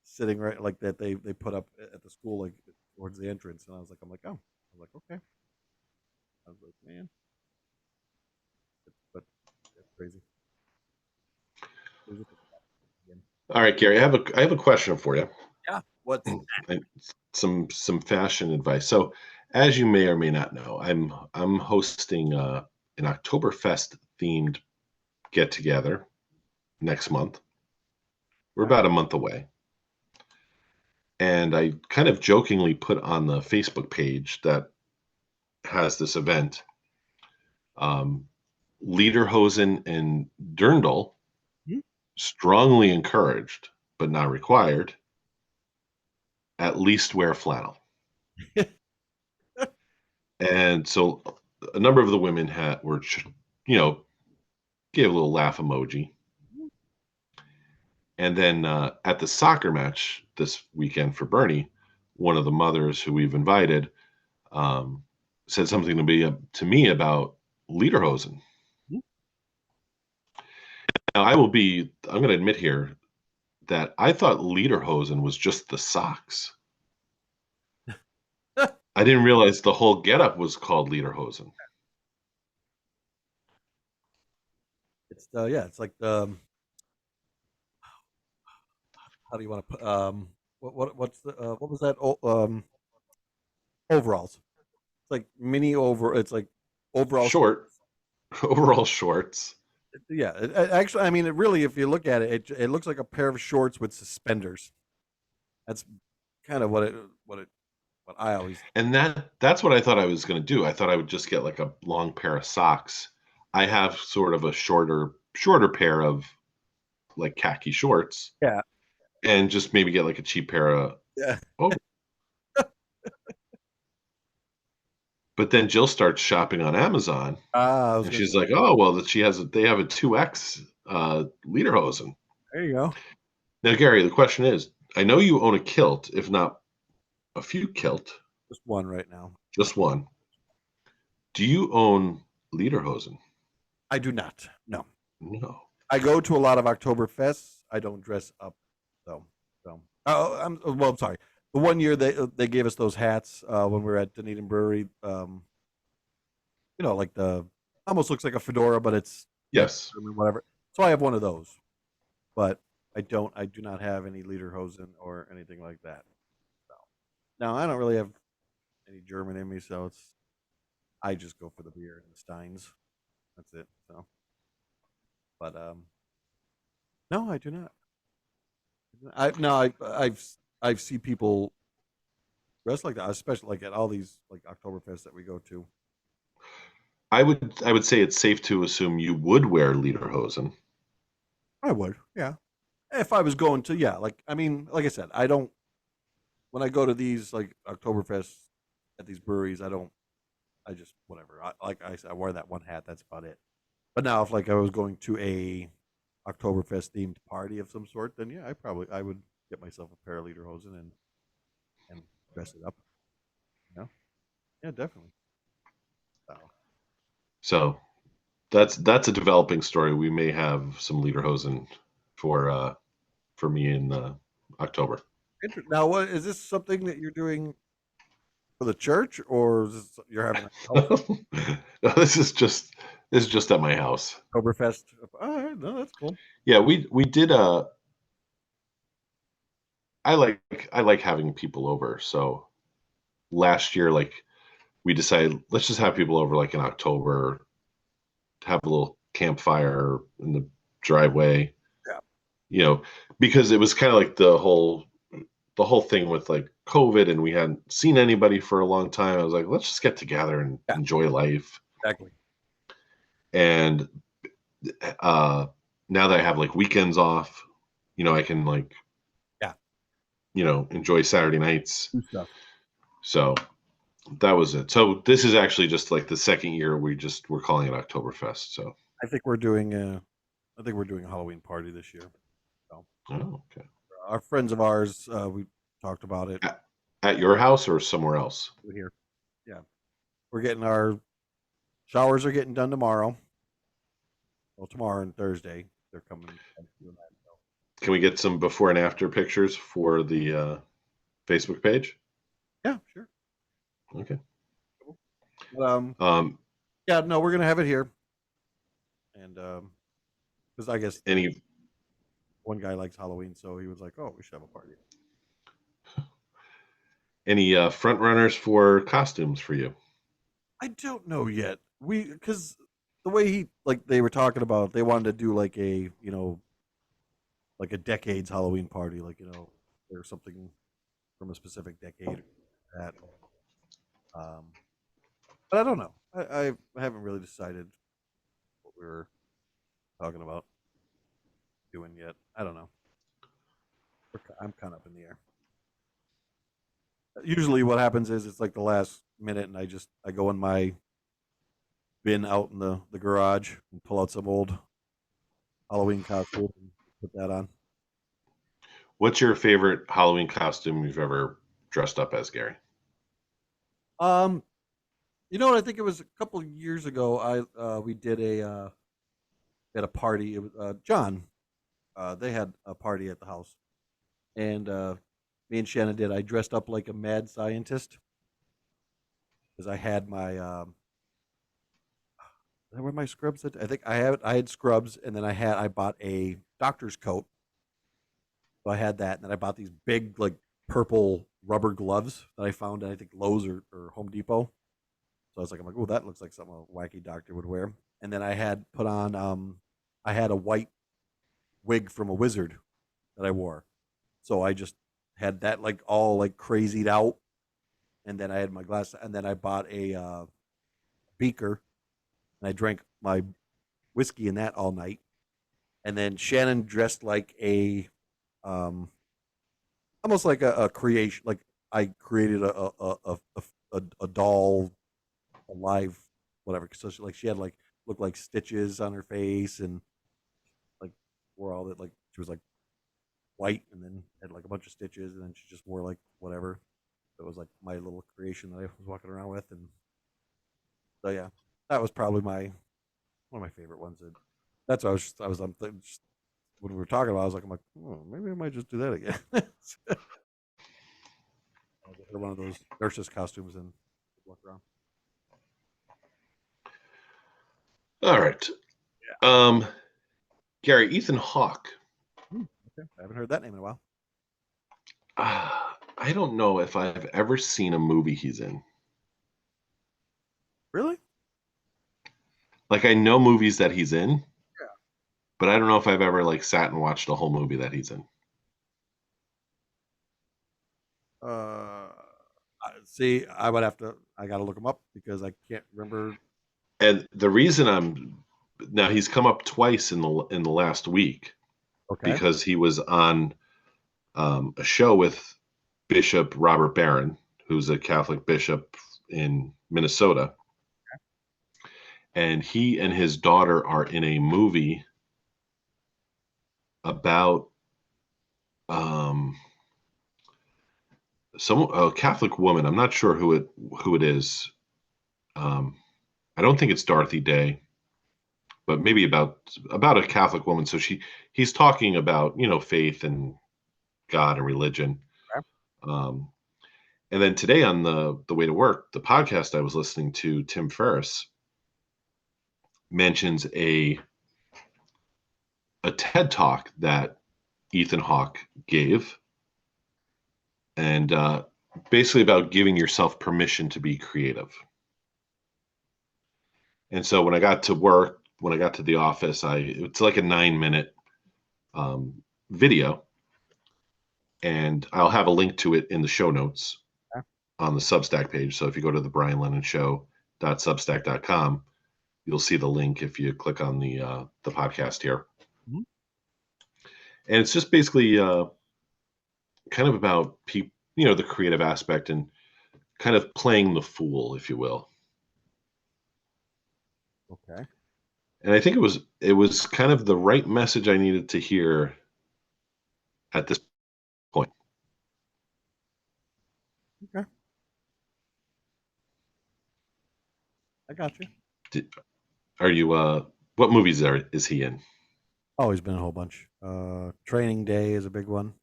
sitting right like that they put up at the school, like towards the entrance. And I was like, oh. I was like, okay. I was like, man. But that's crazy. All right, Gary, I have a question for you. Yeah. What? Some fashion advice. So, as you may or may not know, I'm hosting an Oktoberfest themed get together next month. We're about a month away, and I kind of jokingly put on the Facebook page that has this event. Lederhosen and dirndl, strongly encouraged but not required at least wear flannel. And so a number of the women were, gave a little laugh emoji. And then at the soccer match this weekend for Bernie, one of the mothers who we've invited said something to me about lederhosen. Now I'm going to admit here that I thought lederhosen was just the socks. I didn't realize the whole getup was called lederhosen. It's it's like the how do you want to put what's the what was that overalls? It's like mini over. It's like overall overall shorts. Yeah, actually, I mean, it really, if you look at it, it looks like a pair of shorts with suspenders. That's kind of what I always. And that's what I thought I was going to do. I thought I would just get like a long pair of socks. I have sort of a shorter pair of like khaki shorts. Yeah. And just maybe get like a cheap pair of. Yeah. Oh. But then Jill starts shopping on Amazon. And she's like, "Oh, well, they have a 2X lederhosen." There you go. Now, Gary, the question is, I know you own a kilt, if not a few kilt. Just one right now. Just one. Do you own lederhosen? I do not. No. No. I go to a lot of Oktoberfests. I don't dress up, though. Oh, I'm sorry. The one year they gave us those hats when we were at Dunedin Brewery. Like the almost looks like a fedora, but it's yes, whatever. So I have one of those, but I do not have any lederhosen or anything like that. So now I don't really have any German in me, so I just go for the beer and the Steins. That's it. So, but no, I do not. I've seen people dress like that, especially like at all these like Oktoberfests that we go to. I would say it's safe to assume you would wear lederhosen. I would, yeah. If I was going to, yeah. Like I said, I don't. When I go to these like Oktoberfests at these breweries, I just whatever. I wear that one hat. That's about it. But now, if like I was going to a Oktoberfest themed party of some sort, then yeah, I would get myself a pair of lederhosen and dress it up. Yeah, definitely. So that's a developing story. We may have some lederhosen for me in October. Now, what is this something that you're doing for the church, or is this you're having? No, this is just at my house. Oktoberfest. All right, no, that's cool. Yeah, we did I like having people over. So last year, like we decided let's just have people over like in October, have a little campfire in the driveway. Yeah. Because it was kind of like the whole thing with like COVID and we hadn't seen anybody for a long time. I was like, let's just get together and enjoy life. Exactly. And now that I have like weekends off, I can like, enjoy Saturday nights. So that was it. So this is actually just like the second year we're calling it Oktoberfest. So I think we're doing a Halloween party this year. So, okay. Our friends of ours, we talked about it. At your house or somewhere else? Here. Yeah. We're getting our showers are getting done tomorrow. Well, tomorrow and Thursday. They're coming. Can we get some before and after pictures for the Facebook page? Yeah, sure. Okay. Yeah, no, we're gonna have it here, and because I guess one guy likes Halloween, so he was like, "Oh, we should have a party." Any front runners for costumes for you? I don't know yet. Because the way they were talking about, they wanted to do like a like a decades Halloween party, or something from a specific decade. That, but I don't know. I haven't really decided what we were talking about doing yet. I don't know. I'm kind of up in the air. Usually, what happens is it's like the last minute, and I go in my bin out in the garage and pull out some old Halloween costume and put that on. What's your favorite Halloween costume you've ever dressed up as, Gary? Um, you know what? I think it was a couple of years ago. We did at a party. It was John. They had a party at the house, and me and Shannon did. I dressed up like a mad scientist because I had my where my scrubs. I think I had scrubs, and then I bought a doctor's coat. So I had that, and then I bought these big like purple rubber gloves that I found at I think Lowe's or Home Depot. So I'm like, oh, that looks like something a wacky doctor would wear. And then I had put on I had a white wig from a wizard that I wore. So I just had that like all like crazied out, and then I had my glass, and then I bought a beaker, and I drank my whiskey in that all night. And then Shannon dressed like a um, almost like a creation, like I created a doll, a live whatever. So she had like looked like stitches on her face, and like wore all that, like she was like white, and then had like a bunch of stitches, and then she just wore like whatever. It was like my little creation that I was walking around with, and so yeah, that was probably my one of my favorite ones. That's what just, when we were talking about. I'm like, oh, maybe I might just do that again. I'll get one of those nurses costumes and walk around. All right. Gary, Ethan Hawke. Okay. I haven't heard that name in a while. I don't know if I've ever seen a movie he's in. Really? Like I know movies that he's in, Yeah. but I don't know if I've ever like sat and watched a whole movie that he's in. See, I would have to. I got to look him up because I can't remember. And the reason now he's come up twice in the last week Okay. because he was on a show with Bishop Robert Barron, who's a Catholic bishop in Minnesota. And he and his daughter are in a movie about some a Catholic woman. I'm not sure who it is. I don't think it's Dorothy Day, but maybe about a Catholic woman. So he's talking about faith and God and religion. Okay. And then today on the way to work, the podcast I was listening to, Tim Ferriss mentions a TED talk that Ethan Hawke gave, and basically about giving yourself permission to be creative. And so when I got to work, when I got to the office, it's like a 9-minute video, and I'll have a link to it in the show notes on the Substack page. So if you go to the brianlennonshow.substack.com, you'll see the link if you click on the podcast here. Mm-hmm. And it's just basically kind of about the creative aspect and kind of playing the fool, if you will. Okay. And I think it was kind of the right message I needed to hear at this point. Okay. I got you. Are you what movies is he in? Oh, he's been a whole bunch. Training Day is a big one.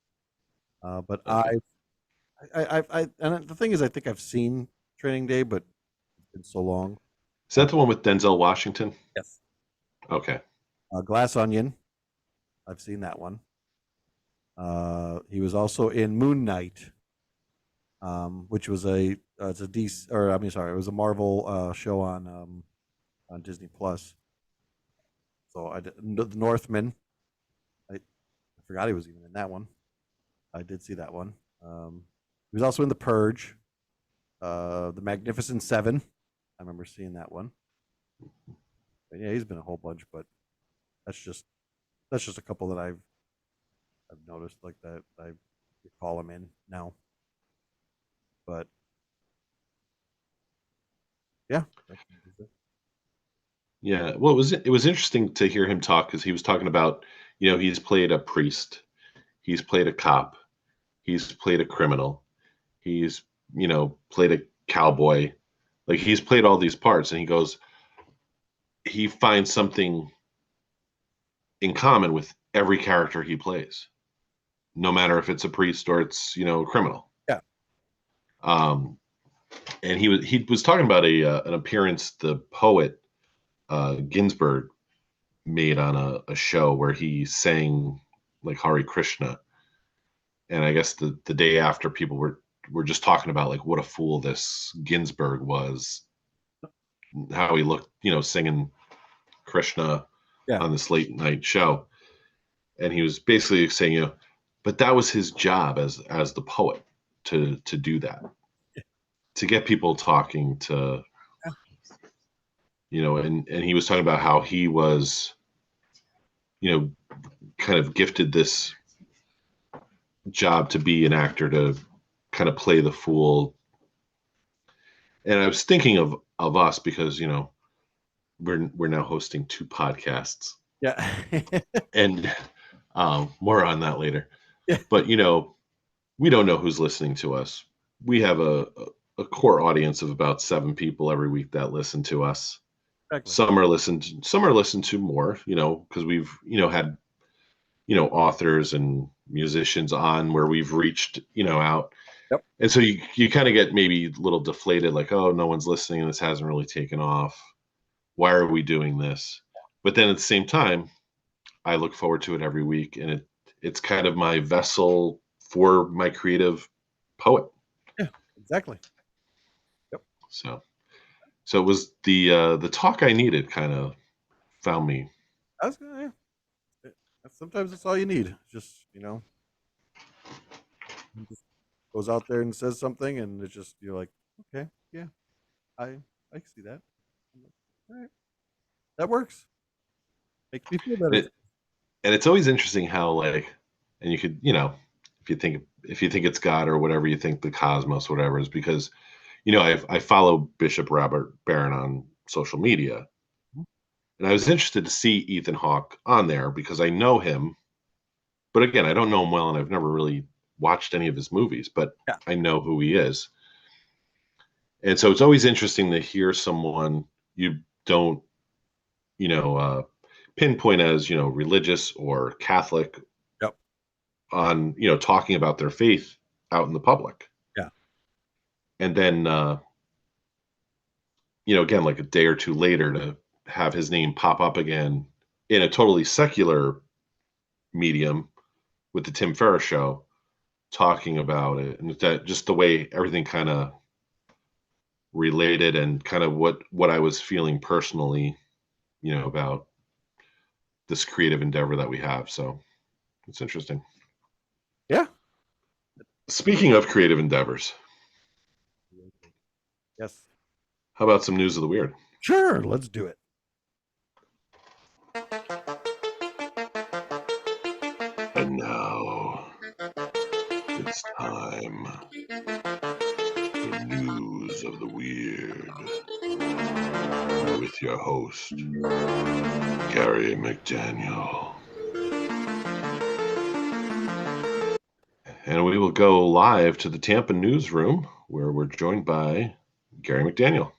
But Okay. and the thing is, I think I've seen Training Day, but it's been so long. Is that the one with Denzel Washington? Yes. Okay. Glass Onion. I've seen that one. He was also in Moon Knight, which was it's a DC, or I mean, sorry, it was a Marvel show on Disney Plus. So I did The Northman. I forgot he was even in that one. I did see that one. He was also in The Purge, The Magnificent Seven. I remember seeing that one. But yeah, he's been a whole bunch, but that's just a couple that I've noticed like that I recall him in now. But yeah. Yeah. Well, it was interesting to hear him talk because he was talking about, he's played a priest, he's played a cop, he's played a criminal, he's, played a cowboy. Like he's played all these parts, and he goes, he finds something in common with every character he plays, no matter if it's a priest or it's, a criminal. Yeah. And he was talking about an appearance the poet Ginsberg made on a show where he sang like Hare Krishna, and I guess the day after, people were just talking about like what a fool this Ginsberg was, how he looked, singing Krishna on this late night show, and he was basically saying, but that was his job as the poet to do that, to get people talking, to and he was talking about how he was, kind of gifted this job to be an actor, to kind of play the fool. And I was thinking of us because, we're now hosting 2 podcasts. Yeah. And more on that later. Yeah. But, we don't know who's listening to us. We have a core audience of about 7 people every week that listen to us. Exactly. Some are listened to more, because we've, had, authors and musicians on where we've reached, out. Yep. And so you kind of get maybe a little deflated, like, oh, no one's listening and this hasn't really taken off. Why are we doing this? But then at the same time, I look forward to it every week, and it's kind of my vessel for my creative poet. Yeah, exactly. Yep. So it was the talk I needed kind of found me. Sometimes that's all you need. Just, just goes out there and says something, and it's just, you're like, okay, yeah, I see that. All right. That works. Makes me feel better. And it's always interesting how, like, and you could, if you think it's God or whatever, you think the cosmos, whatever, is because, I follow Bishop Robert Barron on social media, and I was interested to see Ethan Hawke on there because I know him, but again, I don't know him well, and I've never really watched any of his movies, but I know who he is. And so it's always interesting to hear someone you don't, pinpoint as, religious or Catholic, on, talking about their faith out in the public. Yeah. And then, again, like a day or 2 later, to have his name pop up again in a totally secular medium with the Tim Ferriss show, talking about it, and that just the way everything kind of related, and kind of what I was feeling personally, about this creative endeavor that we have. So it's interesting. Yeah. Speaking of creative endeavors. Yes. How about some news of the weird? Sure, let's do it. And now it's time for news of the weird with your host, Gary McDaniel. And we will go live to the Tampa newsroom, where we're joined by Gary McDaniel.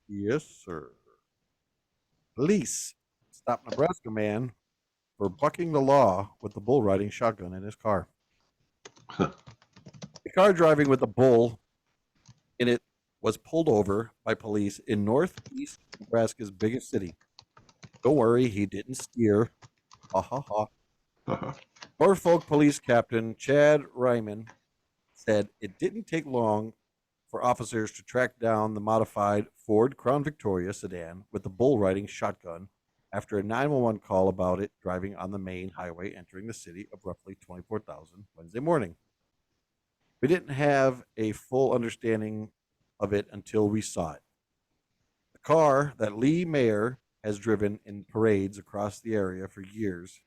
Yes, sir. Police stopped Nebraska man for bucking the law with the bull riding shotgun in his car. The car driving with a bull in it was pulled over by police in northeast Nebraska's biggest city. Don't worry, he didn't steer. Ha ha ha. Norfolk Police Captain Chad Ryman said it didn't take long for officers to track down the modified Ford Crown Victoria sedan with the bull riding shotgun after a 911 call about it driving on the main highway entering the city of roughly 24,000 Wednesday morning. We didn't have a full understanding of it until we saw it. The car that Lee Mayer has driven in parades across the area for years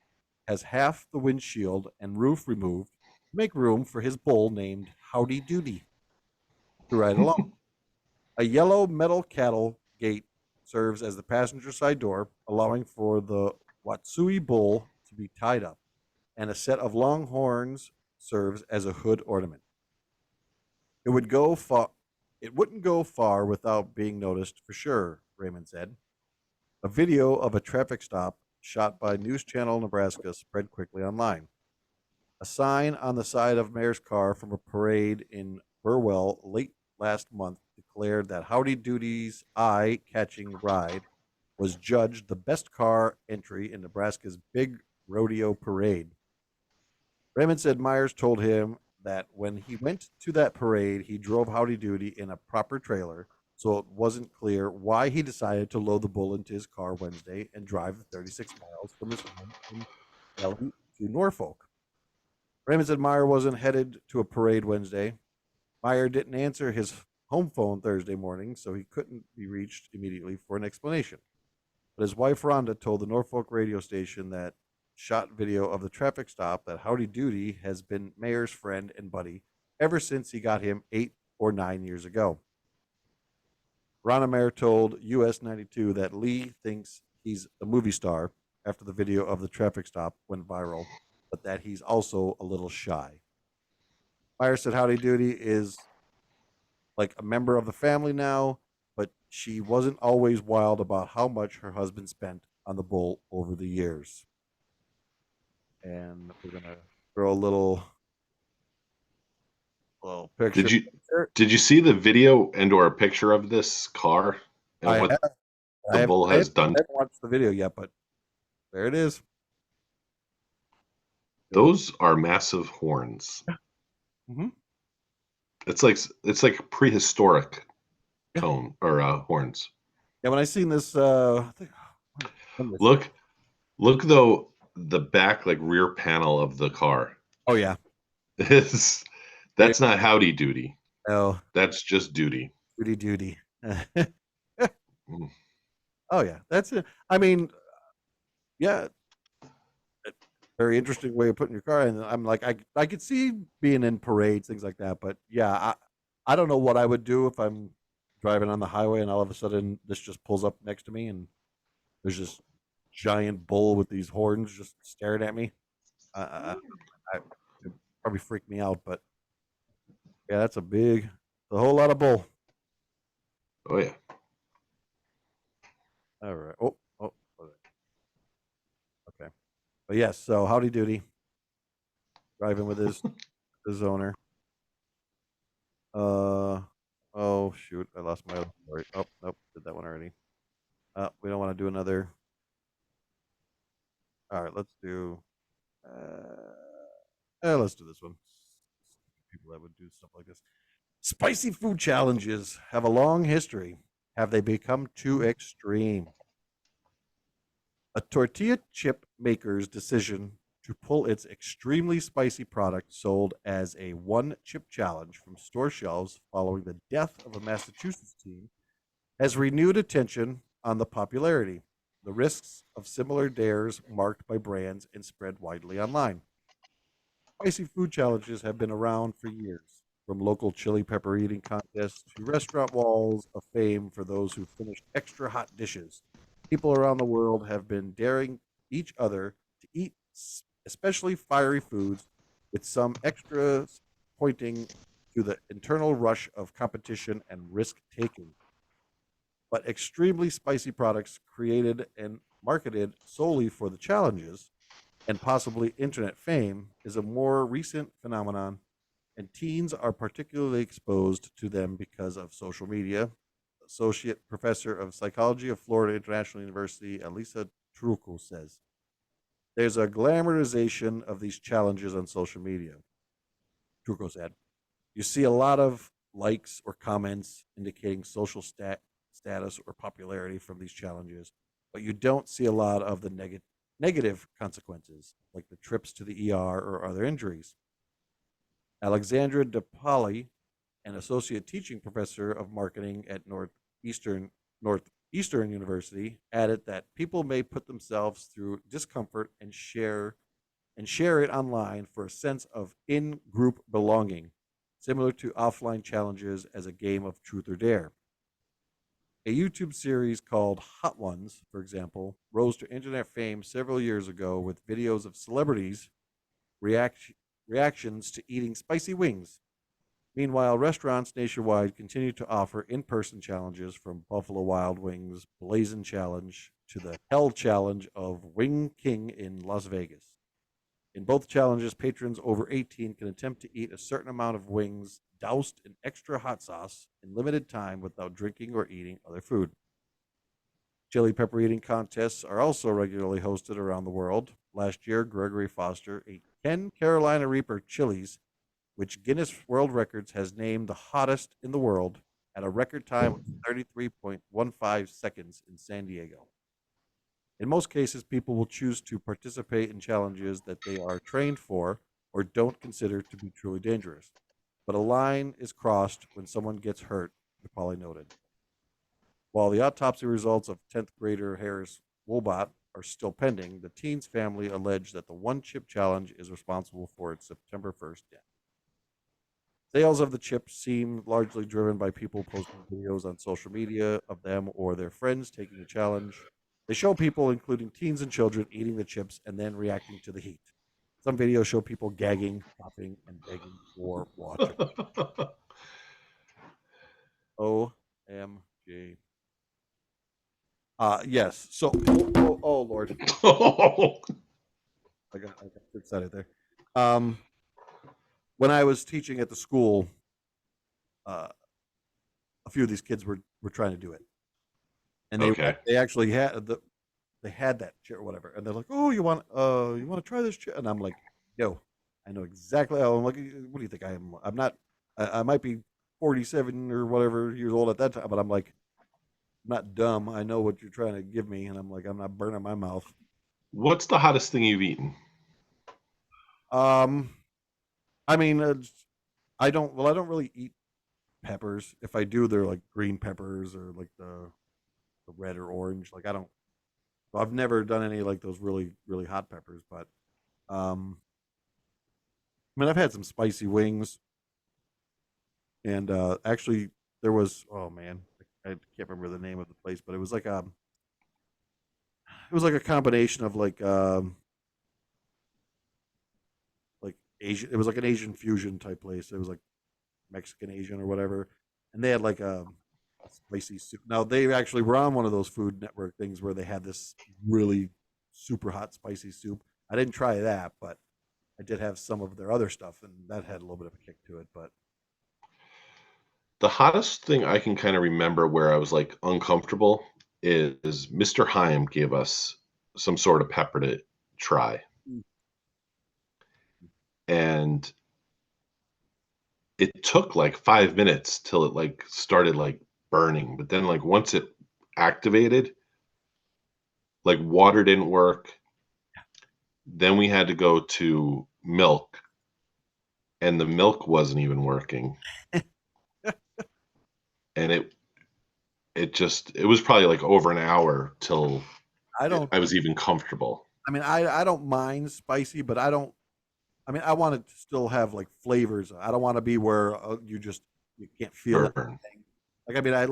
has half the windshield and roof removed to make room for his bull named Howdy Doody. to ride along. A yellow metal cattle gate serves as the passenger side door, allowing for the Watsui bull to be tied up, and a set of long horns serves as a hood ornament. It would go far. It wouldn't go far without being noticed for sure, Raymond said. A video of a traffic stop shot by News Channel Nebraska spread quickly online. A sign on the side of Mayor's car from a parade in Burwell late last month declared that Howdy Doody's eye-catching ride was judged the best car entry in Nebraska's big rodeo parade. Raymond said Myers told him that when he went to that parade, he drove Howdy Doody in a proper trailer, so it wasn't clear why he decided to load the bull into his car Wednesday and drive the 36 miles from his home in Delhi to Norfolk. Raymond said Meyer wasn't headed to a parade Wednesday. Meyer didn't answer his home phone Thursday morning, so he couldn't be reached immediately for an explanation. But his wife Rhonda told the Norfolk radio station that shot video of the traffic stop that Howdy Doody has been Mayer's friend and buddy ever since he got him 8 or 9 years ago. Rhonda Mayer told US 92 that Lee thinks he's a movie star after the video of the traffic stop went viral, but that he's also a little shy. Meyer said Howdy Doody is like a member of the family now, but she wasn't always wild about how much her husband spent on the bull over the years. And we're gonna throw a little picture. Did you see the video and or a picture of this car and what the bull has done? I haven't watched the video yet, but there it is. Those are massive horns. Mm-hmm. It's like prehistoric cone or horns. Yeah, when I seen this, look though the back like rear panel of the car. Oh yeah, that's not Howdy Doody. Oh, that's just Doody. Doody. Oh yeah, that's it. I mean, yeah, very interesting way of putting your car in. I'm like, I could see being in parades, things like that, but yeah, I don't know what I would do if I'm driving on the highway and all of a sudden this just pulls up next to me and there's this giant bull with these horns just staring at me. It'd probably freak me out, but yeah, that's a whole lot of bull. Oh yeah. All right. Oh. Okay. But yes, so Howdy Doody driving with his owner. Oh shoot, I lost my other story. Oh nope, did that one already. We don't want to do another. All right, let's do this one. People that would do stuff like this. Spicy food challenges have a long history. Have they become too extreme? A tortilla chip maker's decision to pull its extremely spicy product sold as a one-chip challenge from store shelves following the death of a Massachusetts teen has renewed attention on the popularity, the risks of similar dares marked by brands and spread widely online. Spicy food challenges have been around for years, from local chili pepper eating contests to restaurant walls of fame for those who finished extra hot dishes. People around the world have been daring each other to eat especially fiery foods, with some extras pointing to the internal rush of competition and risk taking. But extremely spicy products created and marketed solely for the challenges and possibly internet fame is a more recent phenomenon, and teens are particularly exposed to them because of social media. Associate Professor of Psychology of Florida International University, Elisa Trucco, says. There's a glamorization of these challenges on social media. Trucco said. You see a lot of likes or comments indicating social status or popularity from these challenges, but you don't see a lot of the negative consequences, like the trips to the ER or other injuries. Alexandra DePauli, an associate teaching professor of marketing at Northeastern University, added that people may put themselves through discomfort and share it online for a sense of in-group belonging. similar to offline challenges as a game of truth or dare. A YouTube series called Hot Ones, for example, rose to internet fame several years ago with videos of celebrities' react- reactions to eating spicy wings. Meanwhile, restaurants nationwide continue to offer in person challenges from Buffalo Wild Wings' Blazing Challenge to the Hell Challenge of Wing King in Las Vegas. In both challenges, patrons over 18 can attempt to eat a certain amount of wings doused in extra hot sauce in limited time without drinking or eating other food. Chili pepper eating contests are also regularly hosted around the world. Last year, Gregory Foster ate 10 Carolina Reaper chilies, which Guinness World Records has named the hottest in the world at a record time of 33.15 seconds in San Diego. In most cases, people will choose to participate in challenges that they are trained for or don't consider to be truly dangerous. But a line is crossed when someone gets hurt, Pauly noted. While the autopsy results of 10th grader Harris Woolbot are still pending, the teen's family alleged that the one chip challenge is responsible for its September 1st death. Sales of the chips seem largely driven by people posting videos on social media of them or their friends taking the challenge. They show people, including teens and children, eating the chips and then reacting to the heat. Some videos show people gagging, popping, and begging for water. OMG. Yes. So, oh Lord. I got excited there. When I was teaching at the school, a few of these kids were trying to do it, and they actually had they had that chair or whatever, and they're like, "Oh, you want to try this chair?" And I'm like, "No, I know exactly how." I'm like, "What do you think I am? I'm not. I might be 47 or whatever years old at that time, but I'm like, I'm not dumb. I know what you're trying to give me, and I'm like, I'm not burning my mouth." What's the hottest thing you've eaten? I mean, I don't really eat peppers. If I do, they're like green peppers or like the red or orange. Like I don't. I've never done any like those really really hot peppers, but I mean I've had some spicy wings, and actually there was oh man I can't remember the name of the place, but it was like a combination of like Asian. It was like an Asian fusion type place. It was like Mexican Asian or whatever, and they had like a spicy soup. Now they actually were on one of those Food Network things where they had this really super hot spicy soup. I didn't try that, but I did have some of their other stuff, and that had a little bit of a kick to it. But The hottest thing I can kind of remember where I was like uncomfortable is Mr. Heim gave us some sort of pepper to try. And it took like 5 minutes till it like started like burning. But then like once it activated, like water didn't work. Then we had to go to milk, and the milk wasn't even working. And it was probably like over an hour till I was even comfortable. I mean, I don't mind spicy, but I don't. I mean, I want it to still have like flavors. I don't want to be where you can't feel Burn. anything. Like I mean, I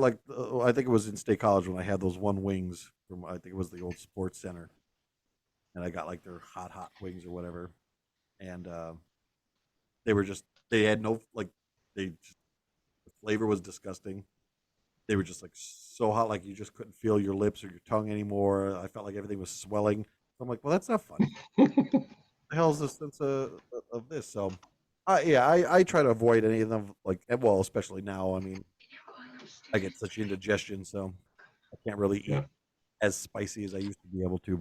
think it was in State College when I had those one wings from I think it was the old Sports Center, and I got like their hot wings or whatever, and they had no like the flavor was disgusting. They were just like so hot, like you just couldn't feel your lips or your tongue anymore. I felt like everything was swelling. So I'm like, well, that's not fun. The hell's the sense of this? So, yeah, I try to avoid any of them. Like, well, especially now. I mean, I get such indigestion, so I can't really eat as spicy as I used to be able to.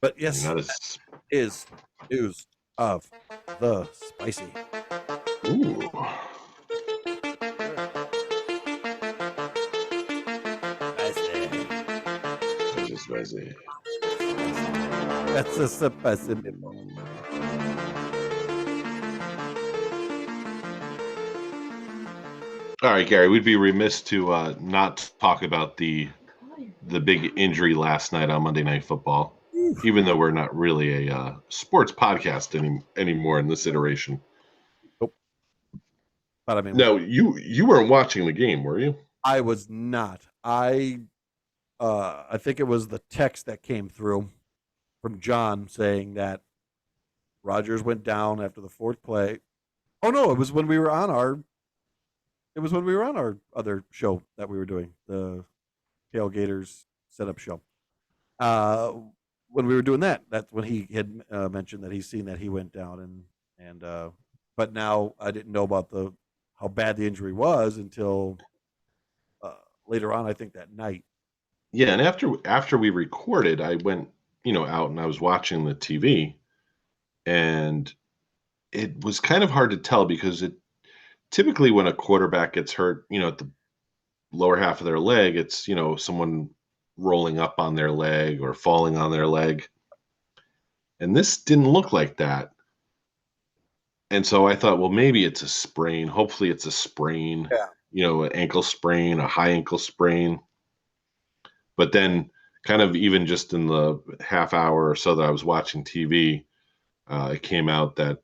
But yes, Not that is news of the spicy. Ooh. Spicy. That's a spicy. All right, Gary, we'd be remiss to not talk about the big injury last night on Monday Night Football, even though we're not really a sports podcast anymore in this iteration. Nope. But I mean, No, you weren't watching the game, were you? I was not. I think it was the text that came through from John saying that Rogers went down after the fourth play. Oh no, it was when we were on our. It was when we were on our other show that we were doing, the Tailgaters setup show. Uh, when we were doing that, that's when he had mentioned that he's seen that he went down, and but now I didn't know about the how bad the injury was until uh, later on. I think that night. Yeah, and after we recorded, I went, out and I was watching the TV, and it was kind of hard to tell because it typically when a quarterback gets hurt, at the lower half of their leg, it's, someone rolling up on their leg or falling on their leg. And this didn't look like that. And so I thought, well, maybe it's a sprain. Hopefully it's a sprain, an ankle sprain, a high ankle sprain. But then kind of even just in the half hour or so that I was watching TV, it came out that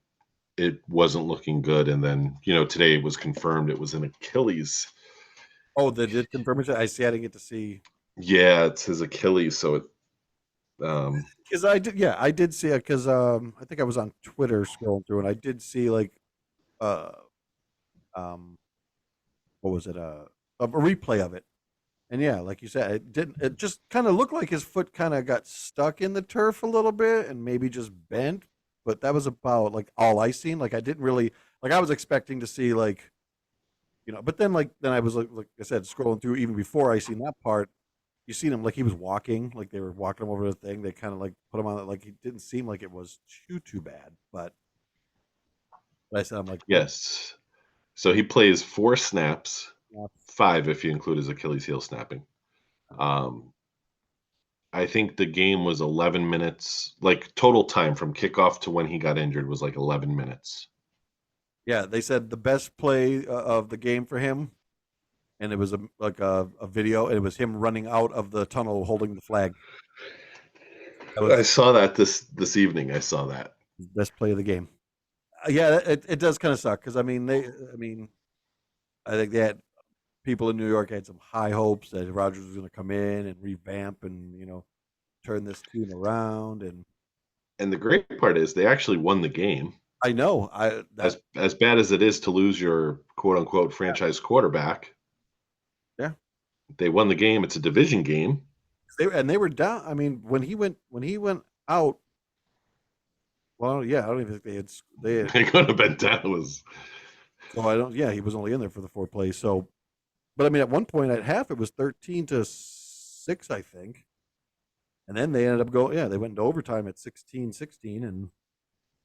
it wasn't looking good. And then, today it was confirmed it was an Achilles. Oh, they did confirm it. I see. I didn't get to see. Yeah, it's his Achilles. So it. Because I did, yeah, I did see it. Because I think I was on Twitter scrolling through, and I did see like, uh, what was it? A replay of it, and yeah, like you said, it didn't. It just kind of looked like his foot kind of got stuck in the turf a little bit, and maybe just bent. But that was about like all I seen. Like I didn't really like. I was expecting to see like, but then I was like I said, scrolling through even before I seen that part. You seen him like he was walking, like they were walking him over the thing. They kind of like put him on it, like he didn't seem like it was too bad. But I said, I'm like, Yes. So he plays 4 snaps, yeah. 5 if you include his Achilles heel snapping. I think the game was 11 minutes, like total time from kickoff to when he got injured was like 11 minutes. Yeah, they said the best play of the game for him, and it was a video, and it was him running out of the tunnel holding the flag. I saw that this evening. I saw that. Best play of the game. Yeah, it does kind of suck because I think they had people in New York had some high hopes that Rogers was going to come in and revamp and turn this team around. And the great part is they actually won the game. I know. As bad as it is to lose your quote unquote franchise quarterback. Yeah. They won the game. It's a division game. They were down. I mean, when he went out. Well, yeah, I don't even think they could have been down. So I don't. Yeah, he was only in there for the 4 plays. So, but I mean, at one point at half, it was 13-6, I think, and then they ended up going. Yeah, they went into overtime at 16-16, and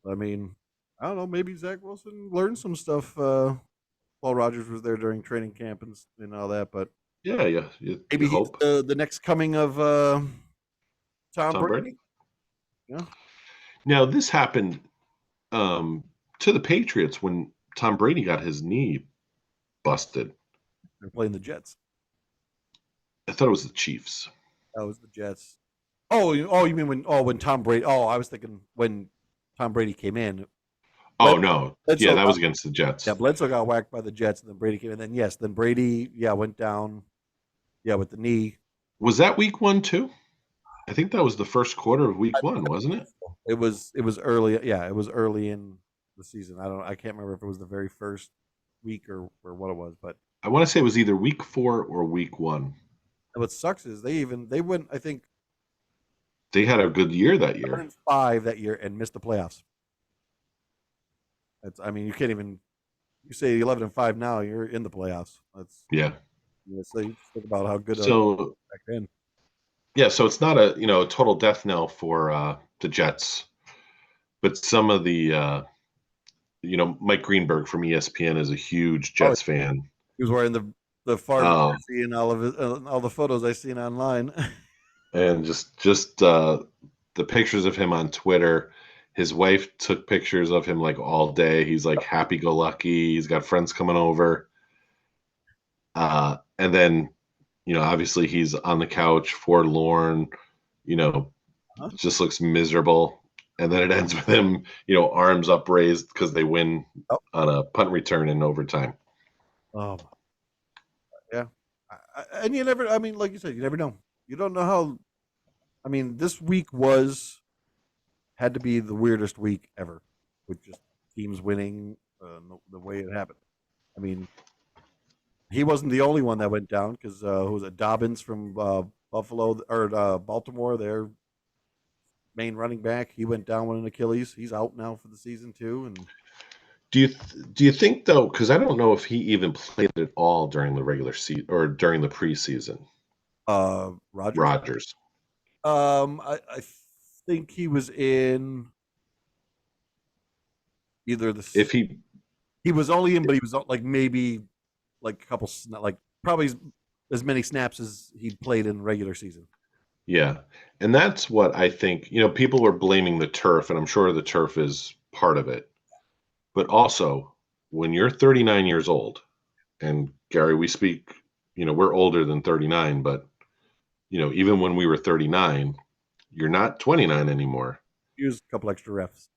I mean, I don't know. Maybe Zach Wilson learned some stuff while Rogers was there during training camp and all that. But yeah, maybe he's the next coming of Tom Brady. Yeah. Now this happened to the Patriots when Tom Brady got his knee busted. They're playing the Jets. I thought it was the Chiefs. That was the Jets. Oh, you mean when Tom Brady? Oh, I was thinking when Tom Brady came in. Oh no, yeah, that was against the Jets. Yeah, Bledsoe got whacked by the Jets, and then Brady came in. And then Brady, went down, with the knee. Was that week 1 too? I think that was the first quarter of week 1, wasn't it? It was early. Yeah, it was early in the season. I can't remember if it was the very first week or what it was, but I want to say it was either week 4 or week 1. And what sucks is they went. I think they had a good year that year. 5 that year and missed the playoffs. You can't even. You say 11-5 now, you're in the playoffs. Yeah. So you think about how good. So back then. Yeah, so it's not a total death knell for the Jets, but some of the Mike Greenberg from ESPN is a huge Jets fan. He was wearing the far jersey and all of all the photos I seen online. And just the pictures of him on Twitter. His wife took pictures of him like all day. He's like happy-go-lucky. He's got friends coming over. And then, obviously he's on the couch, forlorn, just looks miserable. And then it ends with him, arms upraised because they win on a punt return in overtime. Um, yeah, and you never. I mean, like you said, you never know. You don't know how. I mean, this week had to be the weirdest week ever, with just teams winning the way it happened. I mean, he wasn't the only one that went down because who was it? Dobbins from Buffalo or Baltimore, their main running back. He went down with an Achilles. He's out now for the season too. And Do you think though? Because I don't know if he even played at all during the regular season or during the preseason. Rogers. Rodgers. I think he was in either the. If he was only in, but he was like maybe like a couple, like probably as many snaps as he played in regular season. Yeah, and that's what I think. People were blaming the turf, and I'm sure the turf is part of it. But also, when you're 39 years old, and Gary, we speak, we're older than 39, but even when we were 39, you're not 29 anymore. Use a couple extra refs.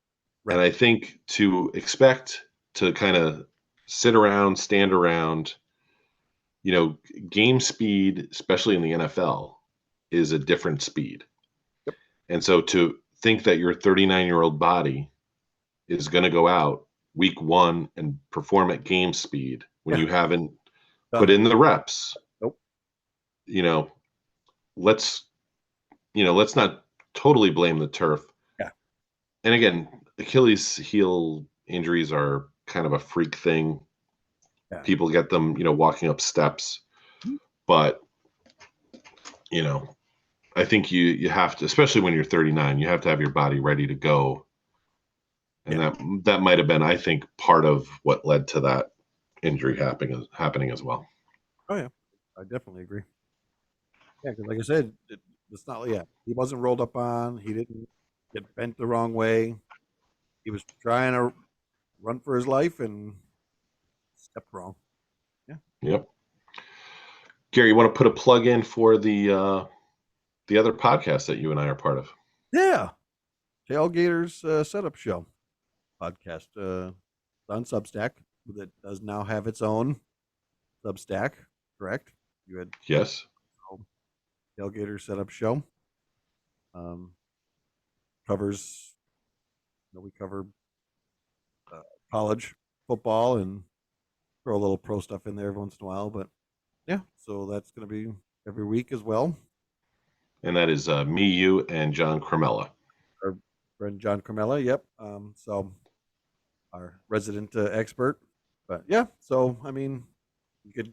And I think to expect to kind of sit around, stand around, game speed, especially in the NFL, is a different speed. Yep. And so to think that your 39-year-old body is going to go out week one and perform at game speed when you haven't put in the reps. Nope. Let's not totally blame the turf. Yeah. And again, Achilles heel injuries are kind of a freak thing. Yeah. People get them, walking up steps. But, I think you have to, especially when you're 39, you have to have your body ready to go. And that might have been, I think, part of what led to that injury happening as well. Oh, yeah. I definitely agree. Yeah, because like I said, it's not, he wasn't rolled up on. He didn't get bent the wrong way. He was trying to run for his life and stepped wrong. Yeah. Yep. Gary, you want to put a plug in for the other podcast that you and I are part of? Yeah. Tailgaters Setup Show podcast on Substack that does now have its own Substack, correct? You had yes. Tailgater Setup Show. Covers. We cover college football and throw a little pro stuff in there every once in a while, but yeah, so that's going to be every week as well. And that is me, you, and John Cremella. Our friend John Cremella, yep. So our resident expert. But yeah, so I mean, you could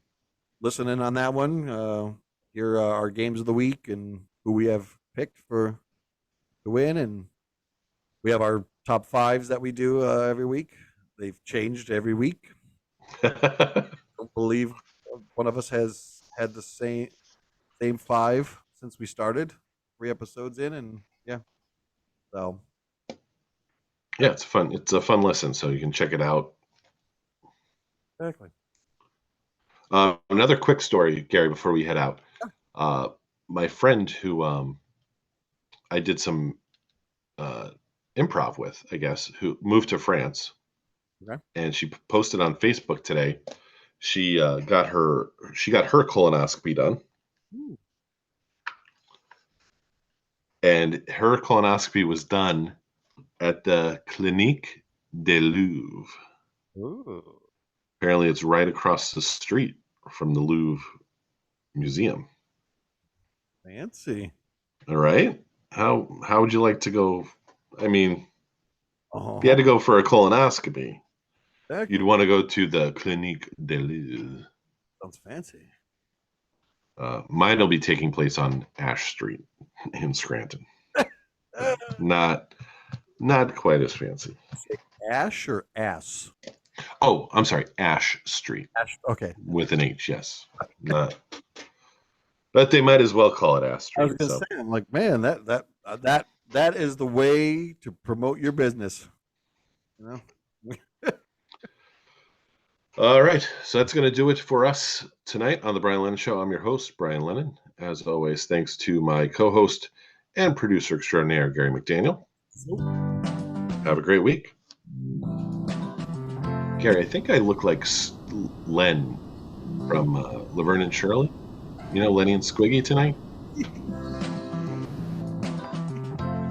listen in on that one. Hear our games of the week and who we have picked to win, and we have our top fives that we do every week. They've changed every week. I don't believe one of us has had the same five since we started 3 episodes in, and yeah, so yeah, it's fun. It's a fun listen, so you can check it out. Exactly. Another quick story, Gary, before we head out. My friend who I did some improv with, I guess, who moved to France, and she posted on Facebook today. She got her colonoscopy done. Ooh. And her colonoscopy was done at the Clinique de Louvre. Ooh. Apparently, it's right across the street from the Louvre Museum. Fancy. All right. How would you like to go? I mean, if you had to go for a colonoscopy, you'd want to go to the Clinique de Louvre. Sounds fancy. Mine will be taking place on Ash Street in Scranton. Not quite as fancy. Ash or ass? Oh, I'm sorry, Ash Street. Ash, okay. With an H, yes. Not. But they might as well call it Ash Street. I was gonna say, I'm like, man, that is the way to promote your business. You know. All right, so that's going to do it for us tonight on the Brian Lennon Show. I'm your host, Brian Lennon. As always, thanks to my co-host and producer extraordinaire, Gary McDaniel. Have a great week. Gary, I think I look like Len from Laverne and Shirley. You know, Lenny and Squiggy tonight.